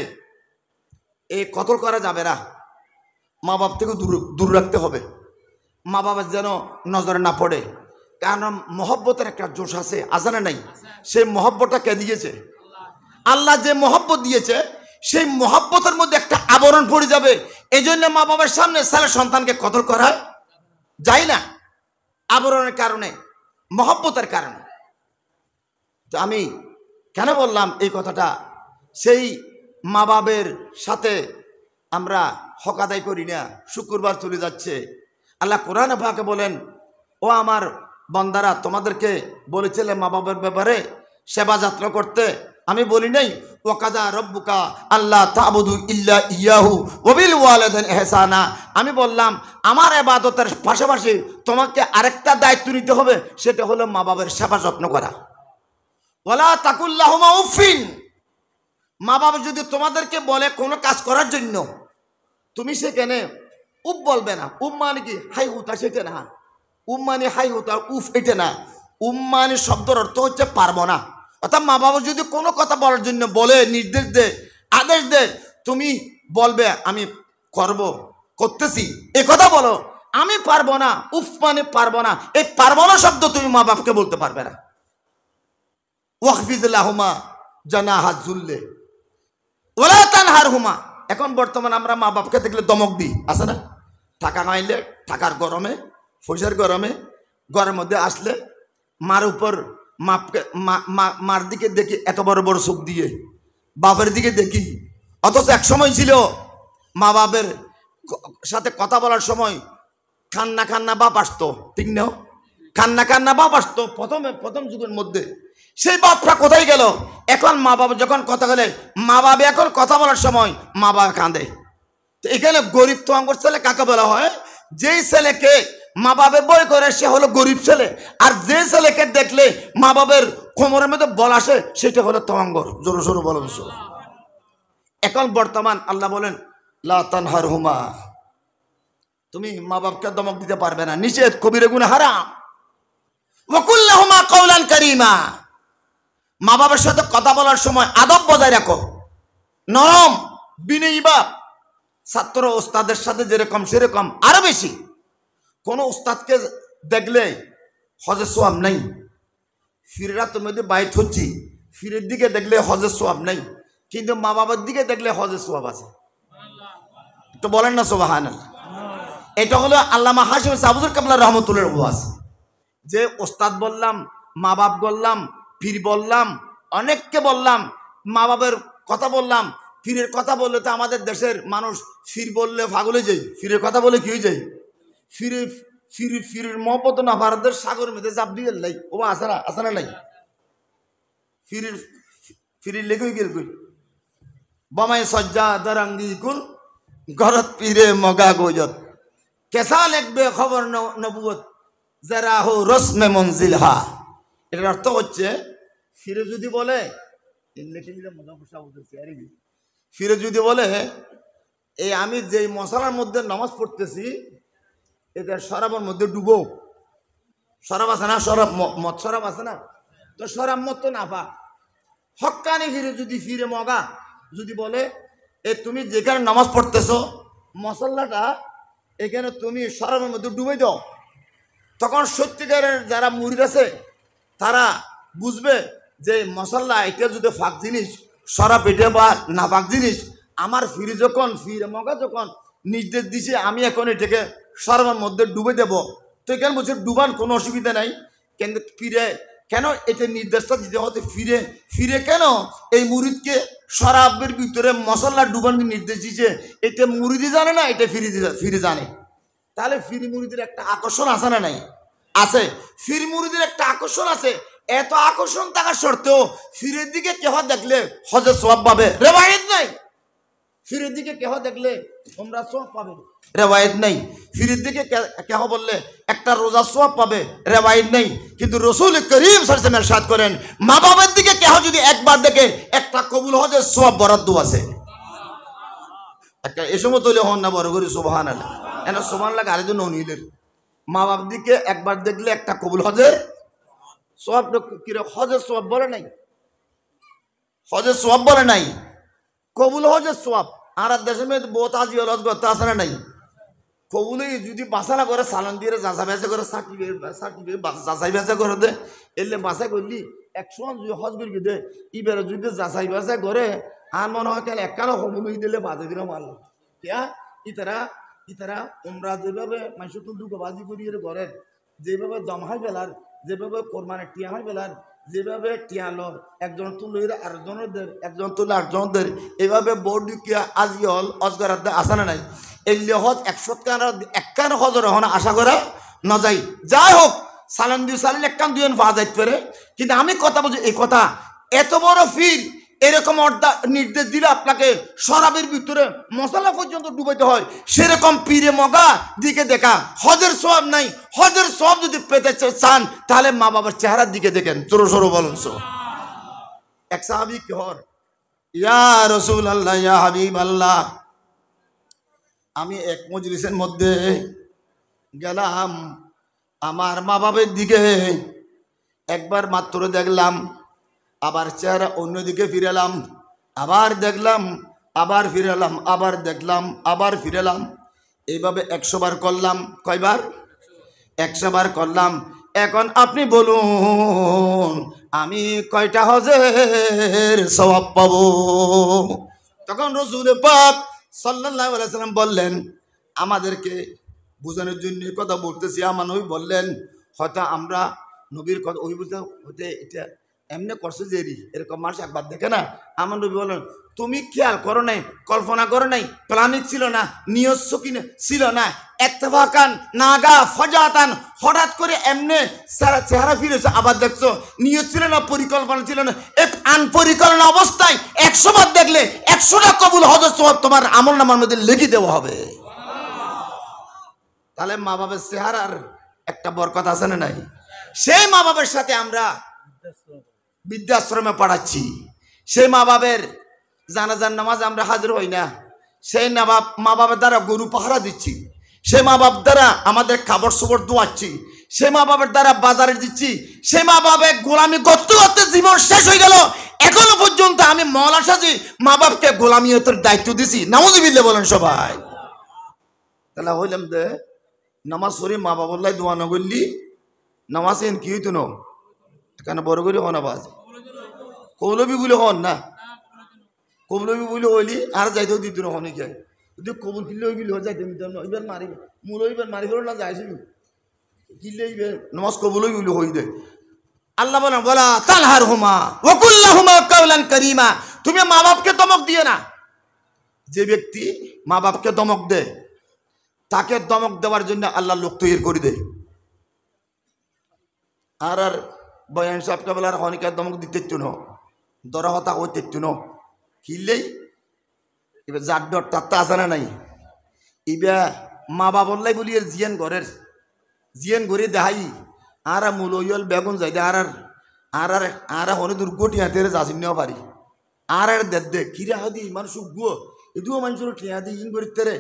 এই কতল করা যাবে না, মা বাপ থেকে দূর রাখতে হবে, মা বাবার যেন নজরে না পড়ে। কারণ মহব্বতের একটা জোশ আছে, আজানে নাই? সেই মহব্বতটা কে দিয়েছে? আল্লাহ যে মহব্বত দিয়েছে, সেই মহব্বতের মধ্যে একটা আবরণ পড়ে যাবে। এই জন্য মা বাবার সামনে ছেলে সন্তানকে কতল করা যায় না, আবরণের কারণে, মহব্বতের কারণে। তো আমি কেন বললাম এই কথাটা, সেই মা বাবের সাথে আমরা হক আদায় করি না, শুক্রবার চলে যাচ্ছে। আল্লাহ কোরআনে পাকে বলেন, ও আমার বান্দারা, তোমাদেরকে বলেছিলে মা বাবার ব্যাপারে সেবা যাত্রা করতে, আমি বলি নাই ওয়াকাদা রব্বুকা আল্লাহ তা'বুদু ইল্লা ইয়াহু ওয়া বিল ওয়ালিদাইনি ইহসানা। আমি বললাম আমার ইবাদতের পাশাপাশি তোমাকে আরেকটা দায়িত্ব নিতে হবে, সেটা হলো মা বাবার সেবা যত্ন করা। ওয়ালা তাকুল লাহুমা উফিন, মা বাবা যদি তোমাদেরকে বলে কোনো কাজ করার জন্য, তুমি সেখানে উফ বলবে না। উফ মানে কি? হাই হুতা, সেটা না। উফ মানে হাই হুতা, উফ এটা না। উফ মানে শব্দের অর্থ হচ্ছে পারবো না। অর্থাৎ মা বাবা যদি কোনো কথা বলার জন্য বলে, নির্দেশ দেয়, আদেশ দেয়, তুমি বলবে আমি করব, করতেছি, এ কথা বলো। আমি পারবো না, উফ মানে পারবো না, এই পারবো না শব্দ তুমি মা বাপকে বলতে পারবে না। ওয়াখফিজ লাহুমা জানাহা যুল্লি ওয়ালা তানহারহুমা। এখন বর্তমানে আমরা মা বাপকে দেখলে দমক দিই, আছে না? টাকা নাইলে, টাকার গরমে, পয়সার গরমে, ঘরের মধ্যে আসলে মার উপর মার দিকে দেখি এত বড় বড় চোখ দিয়ে, বাপের দিকে দেখি। অথচ এক সময় ছিল মা বাপের সাথে কথা বলার সময় কান্না কান্না বাপ আসতো, ঠিক না? কান্না কান্না বাপ আসতো প্রথম যুগের মধ্যে। সেই বাপটা কোথায় গেল? এখন মা বাবা যখন কথা বলে, মা বাবা এখন কথা বলার সময় মা বাবা কাঁদে। তো এখানে গরিব তোয়াঙ্গর ছেলে কাকে বলা হয়? যেই ছেলেকে মা বাবা বই করে সে হলো গরিব ছেলে, আর যে ছেলেকে দেখলে মা বাবার কোমরের মধ্যে বল আসে সেটা হলো তোয়াঙ্গর। জোরে জোরে বলো। এখন বর্তমান আল্লাহ বলেন লা তানহারহুমা, তুমি মা বাপকে দমক দিতে পারবে না, নিষেধ, কবিরা গুনাহ, হারাম। ওয়া কুল লাহুমা কাওলান কারীমা, মা বাবার সাথে কথা বলার সময় আদব বজায় রাখো, নরম বিনয়ী বাপ। ছাত্র ওস্তাদের সাথে যেরকম সেরকম আরো বেশি। কোন ওস্তাদকে দেখলে হজের সোয়াব নাই, ফিরেরা তুমি বাইট হচ্ছি, ফিরের দিকে দেখলে হজের সোয়াব নাই, কিন্তু মা বাবার দিকে দেখলে হজের সোয়াব আছে। তো বলেন না সুবহানাল্লাহ। এটা হলো আল্লামা হাশিম সাবুজুর কাবলা রহমতুল্লাহর ওয়াজ। যে ওস্তাদ বললাম, মা বাপ বললাম, পীর বললাম, অনেককে বললাম, মা বাবার কথা বললাম, পীরের কথা বললে তো আমাদের দেশের মানুষ ফির বললে পাগলে যাই, ফিরের কথা বলে কি হয়ে যায়? ফিরের মহব্বত না ভারতের সাগর মেঝে চাপ দিয়ে লাই, ও আসে না নাই? ফিরের লেগে গেল কই বামাই সজ্জা দারাঙ্গি কুল গরত পীরে মগা গোজত কেসা লেখবে খবর নবুয়ত যারা হো রসমে মঞ্জিল হা। এটার অর্থ হচ্ছে, ফিরে যদি বলে, ফিরে যদি বলে এই আমি যেই মশালার মধ্যে নামাজ পড়তেছি এটা শরাবের মধ্যে ডুবো, শরাব আছে না, শরাব মদ শরাব আছে না, তো শরাব মদ তো না পা হক্কানি ফিরে যদি ফিরে মগা যদি বলে এ তুমি যেখানে নামাজ পড়তেছো মশলাটা এখানে তুমি শরাবের মধ্যে ডুবে দাও, তখন সত্যিকারের যারা মুরিদ আছে তারা বুঝবে যে মশলা এটা যদি ফাঁক জিনিস, শরাব এটা বা না ফাঁক জিনিস। আমার ফিরে যখন ফিরে মগা যখন নির্দেশ দিছে আমি এখন এটাকে শরাবের মধ্যে ডুবে দেব, তো এখানে বলছে ডুবান কোনো অসুবিধা নাই, কিন্তু ফিরে কেন এটা নির্দেশটা দিতে হতে? ফিরে কেন এই মুরিদকে শরাবের ভিতরে মশলা ডুবানোর নির্দেশ দিচ্ছে? এটা মুরিদি জানে না, এটা ফিরে জানে। তাহলে ফিরি মুরিদের একটা আকর্ষণ আছে না নাই? আছে। ফিরি মুরিদের একটা আকর্ষণ আছে। এত আকর্ষণ থাকার সত্ত্বেও ফিরের দিকে কেহ দেখলে হজের সওয়াব পাবে, রেওয়ায়েত নাই। ফিরের দিকে কেহ দেখলে তোমরা সওয়াব পাবে, রেওয়ায়েত নেই। ফিরের দিকে কেহ বললে একটা রোজা সওয়াব পাবে, রেওয়ায়েত নেই। কিন্তু রাসূল করিম সাল্লাল্লাহু আলাইহি ওয়াসাল্লাম ইরশাদ করেন, মা বাবার দিকে কেহ যদি একবার দেখে একটা কবুল হজের সওয়াব বরাদ্দ আছে। একটা এ সময় তৈরি হন না বড় করে সুবহানাল্লাহ, এনা সুবহানাল্লাহ গাড়ি জন্য নিলেন। মা বাবার দিকে একবার দেখলে একটা কবুল হজের সওয়াব, কিরে হজের সওয়াব বলে নাই, হজের সওয়াব বলে নাই, কবুল হজের সওয়াব। আর দেশের মধ্যে বহুত আজি হজ করতে আসে না নাই, কবুলে যদি বাসা না করে সালান দিয়ে যাচাই বাছাই করে সার্টিফিকেট যাচাই বাছাই করে দে, এলে বাছাই করলি 100 যদি হজ করি দে, এবারে যদি যাচাই বাছাই করে আর মনে হয় কেন একখানা কবুল দিলে বাজে দিলে মারল কিয়া ইতারা তোমরা যেভাবে মানুষ তো দুঃখবাজি করিয়ে ঘরের, যেভাবে জমাই বেলার, যেভাবে কোরবানের টিয়া হয় বেলার, যেভাবে টিয়ালর একজন তুলে আরেকজনের, একজন তুলে আরেকজনদের, এইভাবে বোর্ড কিয়া আজি হল অজগার আসা না নাই। এলে হজ 100 হজর হন আশা করে না যাই। যাই হোক সালান দিয়ে সালিল একখান দুজন পাওয়া যাইতে পারে, কিন্তু আমি কথা বলছি এই কথা, এত বড় ফির এরকম নির্দেশ দিলে আপনাকে শরাবের ভিতরে মশলা পর্যন্ত ডুবাইতে হয়, সেরকম পীরে মগা দিকে দেখা হজের সওয়াব নাই। হজের সওয়াব যদি পেতে চান তাহলে মা বাবার চেহারার দিকে দেখেন। জোরে সরো বলুন। এক সাহাবী কহর, ইয়া রাসূলুল্লাহ ইয়া হাবিবাল্লাহ, আমি এক মজলিসের মধ্যে গেলাম, আমার মা বাবার দিকে একবার মাত্র দেখলাম, আবার চেহারা অন্যদিকে ফিরেলাম, আবার দেখলাম, আবার ফিরেলাম, আবার দেখলাম, আবার ফিরেলাম, এইভাবে 100 বার করলাম। কয়বার? 100 বার করলাম। এখন আপনি বলুন আমি কয়টা হজের সওয়াব পাবো? তখন রাসূল পাক সাল্লাল্লাহু আলাইহি ওয়াসাল্লাম বললেন, আমাদেরকে বোঝানোর জন্য কথা বলতেছি। আমার নবী বললেন, হয়তো আমরা নবীর কথা ওই বুঝতে হতে এটা এমনি করছে যে এরকম মানুষ একবার দেখে না। আমার নবী বলেন, তুমি খেয়াল করো নাই, কল্পনা করো নাই, প্ল্যানিং ছিল না, নিয়ত ছিল না, ইত্তেফাকান নাগা ফজাতান হঠাৎ করে এমনি চেহারা ফিরেছে, আবার দেখছো নিয়ত ছিল না, পরিকল্পনা ছিল না, এক আনপরিকল্পনা অবস্থায় 100 বার দেখলে 100টা কবুল হজের সওয়াব তোমার আমলনামার মধ্যে লিখে দেওয়া হবে। তাহলে মা বাবার চেহারার একটা বরকত আছে না নাই? সেই মা বাবার সাথে আমরা বৃদ্ধাশ্রমে পড়াচ্ছি, সেই মা বাবার জানাজার নামাজ আমরা হাজির হই না, সেই মা বাবার দ্বারা গরু পাহারা দিচ্ছি, সেই মা বাবার দ্বারা আমাদের খাবার সবর দোয়াচ্ছি, সেই মা বাবার দ্বারা বাজারে দিচ্ছি, সেই মা বাবার গোলামি করতে করতে জীবন শেষ হয়ে গেল। এখনো পর্যন্ত আমি মওলা সাজি মা বাপকে গোলামিয়তের দায়িত্ব দিছি। নাউযুবিল্লাহ বলেন সবাই। তাহলে হইলাম দে নামাজ পড়ি মা বাবার দোয়া না করলি নামাজ এন কি হইতো না, এখানে বড় করে হন আবাজ কৌলবি বলে হন না, কবুলবি বলে হইলি আর যাইতেও দিত না হনে খাই, যদি কবুল কিনলে ওই বিল যাইতে নিতাম না, ওইবার মারিব মূল ওইবার মারি ফেলো না যাইছিল কিনলে নামাজ কবুল বলে হই দে। আল্লাহ বলেন, বলা তালহার হুমা ওয়াকুল্লাহুমা কাওলান কারীমা, তুমি মা বাপকে দমক দিও না। যে ব্যক্তি মা বাপকে দমক দেয় তাকে দমক দেওয়ার জন্য আল্লাহ লোক তৈরি করে দেয়। আর বয়ান সাহেবকে বলার হনিকার দমক দিতে না, দরা হতা হইতে না, কিনলেই এবার যার ডর তার আসে না নাই। এবার মা বাবল্লাই বলি জিয়ান ঘরের জিয়ান ঘরে দেখাই আর মূল হইল বেগুন যাই দে আর হনে দুর্গটি হাতে যাচিম নেওয়া পারি আর দে কিরা হাদি মানুষ গুয়ো এদিও মানুষের টিয়া দিই ইন করিতে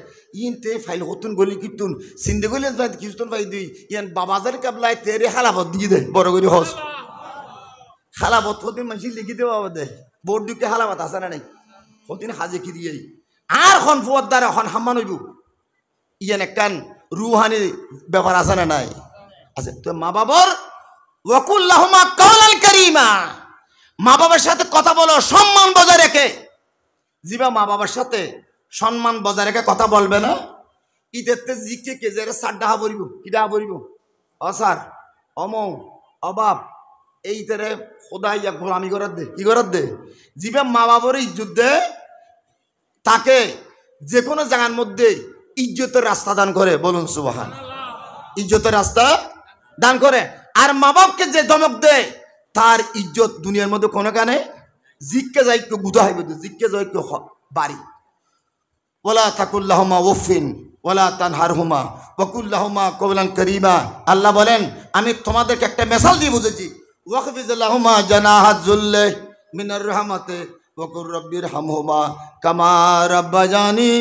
ইন তে ফাইল হতুন গলি কিতুন সিন্দে গলি কিছুতন পাই দিই ইয়ান বাবাজার কাবলায় তেরে হালাবত দিয়ে দে বড় করে হস হালাবত হতে মানুষ লিখি দেওয়া দে বোর্ড দিকে হালাবত আসে না নাই হতিন হাজে কি দিয়ে আর হন ফুয়ার দ্বারা হন হাম্মান হইব ইয়ান একখান রুহানি ব্যাপার আছে না নাই আছে। তো মা বাবার ওয়াকুল্লাহুমা কাওলান কারীমা, মা বাবার সাথে কথা বলো সম্মান বজায় রেখে। জিবা মা বাবার সাথে সম্মান বজায় রেখে কথা বলবে না, ইদেরতে জিকে কে যে সার ডাহা পড়িব কি ডাহা পড়িব অসার অমৌ অবাব এই তেরে খোদাই গোলামি করার দে কি করার দে। জিবা মা বাবার ইজ্জত দে তাকে যে কোনো জায়গার মধ্যে ইজ্জতের রাস্তা দান করে, বলুন সুবহান, ইজ্জতের রাস্তা দান করে। আর মা বাপকে যে ধমক দেয় তার ইজ্জত দুনিয়ার মধ্যে কোনো কানে জিককে যাই কেউ গুদা হইবে, জিককে যাই কেউ বাড়ি ওয়ালা তাকুল্লাহুমা উফিন ওয়ালা তানহারহুমা ওয়াকুল্লাহুমা কওলান কারীমা। আল্লাহ বলেন আমি তোমাদেরকে একটা মিসাল দিয়ে বুঝেছি, ওয়াখফিজ লাহুমা জানাহাজ যুল্লি মিনার রাহমাতে ওয়াকুর রব্বির হামহুমা কামা রাব্বায়ানি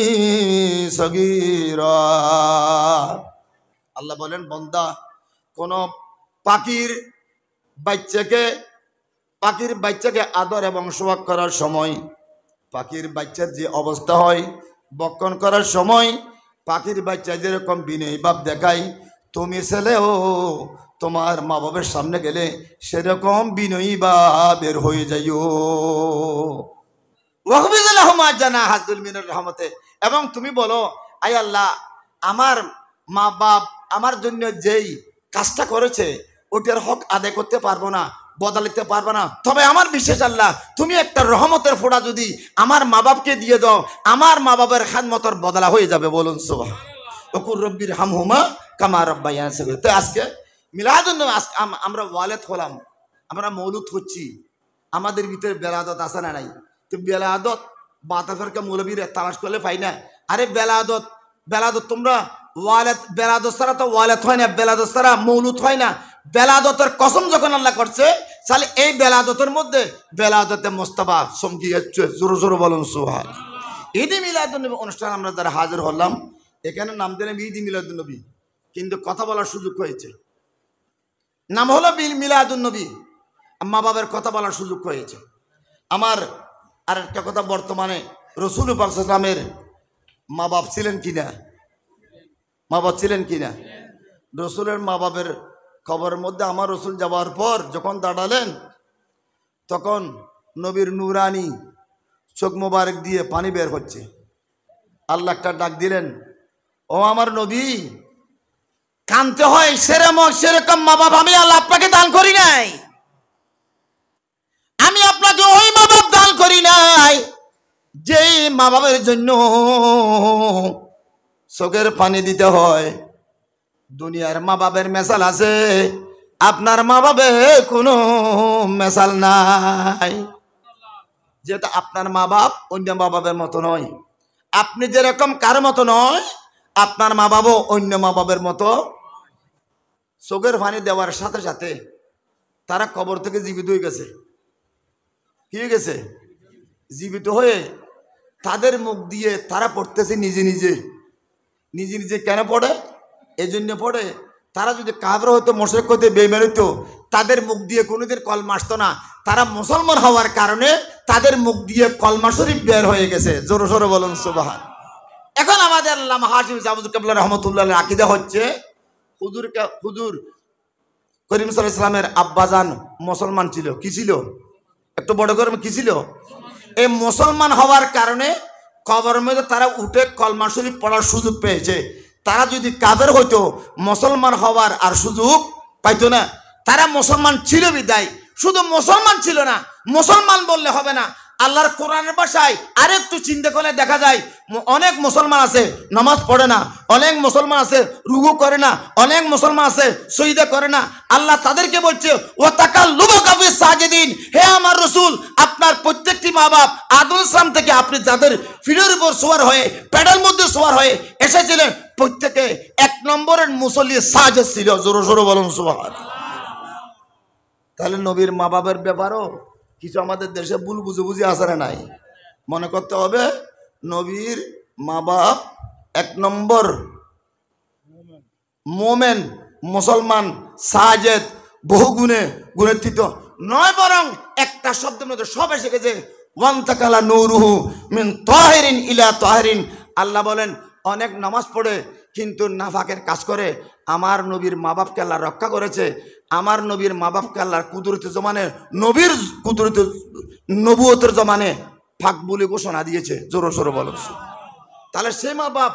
সগীরা। আল্লাহ বলেন বান্দা কোন পাখির বাচ্চাকে আদর এবং সোহাগ করার সময় পাখির বাচ্চার যে অবস্থা হয়, বক্ষণ করার সময় পাখির বাচ্চা যেরকম বিনয়ী ভাব দেখায়, তুমি ছেলেও তোমার মা বাবার সামনে গেলে সেরকম বিনয়ী ভাবের হয়ে যাইও। এবং তুমি বলো আয় আল্লাহ আমার মা বাপ আমার জন্য যেই কাজটা করেছে ওটার হক আদায় করতে পারবো না, বদলাতে পারবো না, তবে আমার বিশেষ আল্লাহ তুমি একটা রহমতের ফোঁটা যদি আমার মা বাপকে দিয়ে দাও, আমার মা বাবার খাদমতের বদলা হয়ে যাবে। বলুন সুবহানাল্লাহ। রব্বির হামহুমা কামা রাব্বায়ানি সগীরা। তো আজকে মিলাদুন নবী, আমরা ওয়ালেদ হলাম, আমরা মৌলুদ হচ্ছি, আমাদের ভিতরে বেলাদত আছে না নাই? তো বেলাদত বাতাফেরকে মৌলবীরা তালাশ করলে পাই না। আরে বেলাদত তোমরা ওয়ালেদ, বেলাদত ছাড়া তো ওয়ালেদ হয় না, বেলাদত ছাড়া মৌলুদ হয় না। বেলাদতের কসম যখন আল্লাহ করছে, তাহলে এই বেলাদতের মধ্যে বেলাদতে মোস্তফা চমকি যাচ্ছে। জোরে জোরে বলুন সুবহানাল্লাহ। ঈদ মিলাদুন নবী অনুষ্ঠান আমরা যারা হাজির হলাম, এখানে নাম দিলাম ঈদ মিলাদুন নবী, কিন্তু কথা বলার সুযোগ হয়েছে, নাম হলো মিলাদুন নবী, মা বাবার কথা বলার সুযোগ হয়েছে। আমার আর একটা কথা, বর্তমানে রসুল পাক সাল্লাল্লাহু আলাইহি ওয়াসাল্লামের মা বাপ ছিলেন কিনা? মা বাপ ছিলেন কিনা? রসুলের মা বাপের খবরের মধ্যে আমার রসুল যাওয়ার পর যখন দাঁড়ালেন, তখন নবীর নুরানি চোখ মোবারক দিয়ে পানি বের হচ্ছে। আল্লাহ একটা ডাক দিলেন, ও আমার নবী, কানতে হয় সেরকম মা বাপ আমি আল্লাহ আপনাকে দান করি নাই, আমি আপনাকে ওই মা বাপ দান করি নাই যেই মা বাবার জন্য চোখের পানি দিতে হয়। দুনিয়ার মা বাবের মেসাল আছে, আপনার মা বাবের কোনো মেসাল নাই। যেহেতু আপনার মা বাপ অন্য মা বাবের মতো নয়, আপনি যেরকম কার মতো নয়, আপনার মা বাবও অন্য মা বাবের মতো। চোখের পানি দেওয়ার সাথে সাথে তারা কবর থেকে জীবিত হয়ে গেছে। কি হয়ে গেছে? জীবিত হয়ে তাদের মুখ দিয়ে তারা পড়তেছে নিজে নিজে। কেন পড়ে? এই জন্য পড়ে, তারা যদি কাফের হতো, মুশরিক হতো, বেঈমান হতো, তাদের মুখ দিয়ে কোনোদিন কলমা আসতো না। তারা মুসলমান হওয়ার কারণে তাদের মুখ দিয়ে কলমা শরীফ বের হয়ে গেছে। জোরে জোরে বলুন সুবহান। এখন আমাদের আল্লামা হাশিম জামুজুল কিবলা রাহমাতুল্লাহ আলাইহির আকীদা হচ্ছে, হুজুর করিম সাল্লাল্লাহু আলাইহি ওয়াসাল্লামের আব্বাজান মুসলমান ছিল। কি ছিল? একটু বড় করে কি ছিল? এই মুসলমান হওয়ার কারণে কবরের মধ্যে তারা উঠে কলমা শরীফ পড়ার সুযোগ পেয়েছে। তারা যদি কাফের হইতো, মুসলমান হওয়ার আর সুযোগ পাইতো না। তারা মুসলমান ছিল বিদায়, শুধু মুসলমান ছিল না, মুসলমান বললে হবে না। আল্লাহর কোরআনের ভাষায় আরেকটু চিন্তা করলে দেখা যায় অনেক মুসলমান আছে নামাজ পড়ে না, অনেক মুসলমান আছে রুকু করে না, অনেক মুসলমান আছে সজদা করে না। আল্লাহ তাদেরকে বলছে ওয়া তাকাল্লুবুকা ফিস সাজিদিন, হে আমার রাসূল, আপনার প্রত্যেকটি মা বাপ আদম ইসলাম থেকে আপনি যাদের ফিরের উপর সওয়ার হয়ে, পেডাল মধ্যে সওয়ার হয়ে এসেছিলেন, প্রত্যেকে এক নম্বরের মুসল্লি সাজেদ ছিল। জোরে জোরে বলুন সুবহানাল্লাহ। তাহলে নবীর মা বাবার ব্যাপারও কিছু আমাদের দেশে ভুল বুঝি আসে নাই। মনে করতে হবে নবীর মা বাপ এক নম্বর মোমেন, মুসলমান, সাজেদ, বহু গুণান্বিত নয়, বরং একটা শব্দের মধ্যে সব এসে গেছে, ওয়ান্তাকালা নূরুহু মিন তাহিরিন ইলা তাহিরিন। আল্লাহ বলেন অনেক নামাজ পড়ে কিন্তু নাফাকের কাজ করে, আমার নবীর মা বাপকে আল্লাহ রক্ষা করেছে। আমার নবীর মা বাপকে আল্লাহর কুদরতের জমানে, নবীর কুদরতের নবুয়তের জমানে ফাঁক বলে ঘোষণা দিয়েছে। জোরে সোরে বলো। তাহলে সে মা বাপ,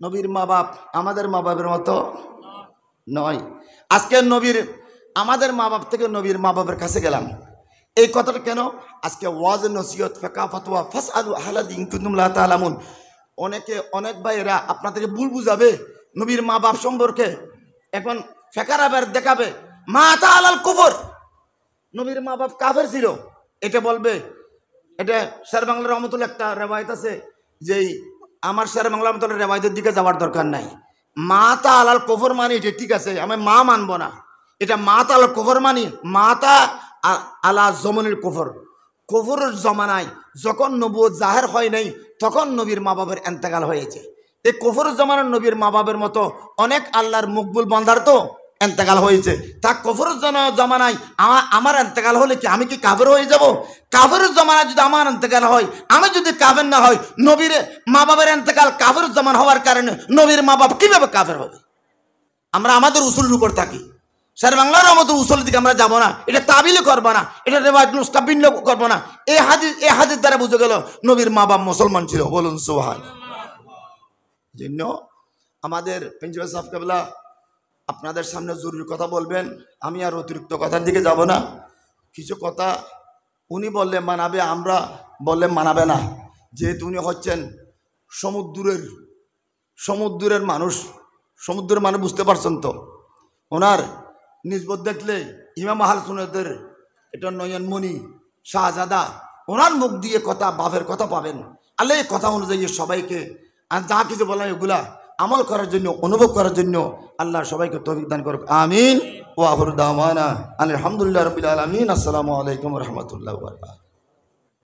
নবীর মা বাপ আমাদের মা বাপের মতো নয়। আজকে আমাদের মা বাপ থেকে নবীর মা বাপের কাছে গেলাম, এই কথাটা কেন? আজকে ওয়াজ নসিহত ফিকহ ফাতওয়া ফাসআলু আহলা যিন কুনতুম লা তা'লামুন। অনেক ভাইয়েরা আপনাদেরকে ভুল বুঝাবে নবীর মা বাপ সম্পর্কে। এখন ফেকারাবার দেখাবে মা তাআলাল কুফর, নবীর মা বাপ কাফের ছিল, এটা বলবে এটা শের বাংলা রহমতুল্লাহ একটা রেওয়ায়ত আছে যে আমার শের বাংলা রহমতুল্লাহ রেওয়ায়তের দিকে যাওয়ার দরকার নাই। মা তা আলাল কফর মানি, এটা ঠিক আছে, আমি মা মানবো না। এটা মা তা আলাল কফর মানি, মা তা আলা জমনের কফর। কফরের জমানায় যখন নবুয়ত জাহের হয় নাই তখন নবীর মা বাবার এন্তেকাল হয়েছে। এই কফরের জমানার নবীর মা বাবার মতো অনেক আল্লাহর মকবুল বান্দার তো এন্তেকাল হয়েছে। তা কফরের জমানায় আমার এন্তেকাল হলে কি আমি কি কাফের হয়ে যাব? কাফেরের জমানায় যদি আমার এন্তেকাল হয়, আমি যদি কাফের না হয়, নবীর মা বাবার এন্তেকাল কাফের জমান হওয়ার কারণে নবীর মা বাবা কিভাবে কাফের হবে? আমরা আমাদের উসুলের উপর থাকি। শের বাংলার মতো উসুলের দিকে আমরা যাবো না, এটা তাবিল করবো না, এটা রেওয়াজ নুসকা ভিন্ন করবো না। এই হাদিস দ্বারা বুঝে গেল নবীর মা বাপ মুসলমান ছিল। বলুন সুবহান। জন্য আমাদের প্রিন্সিপাল সাহেব কেবলা আপনাদের সামনে জরুরি কথা বলবেন, আমি আর অতিরিক্ত কথার দিকে যাব না। কিছু কথা উনি বললে মানাবে, আমরা বললে মানাবে না, যেহেতু উনি হচ্ছেন সমুদ্রের মানুষ। সমুদ্রের মানুষ বুঝতে পারছেন তো, ওনার নিজবত দেখলে ইমাম আহলে সুন্নাতের এটা নয়নমণি শাহজাদা, ওনার মুখ দিয়ে কথা বাপের কথা পাবেন। আল্লাহ এই কথা অনুযায়ী সবাইকে আর যা কিছু বললাম এগুলা আমল করার জন্য, অনুভব করার জন্য আল্লাহ সবাইকে তৌফিক দান করুক। আমিন। ওয়া আখিরু দাওয়ানা আলহামদুলিল্লাহি রাব্বিল আলামিন। আসসালামু আলাইকুম ওয়া রাহমাতুল্লাহি ওয়া বারাকাতুহু।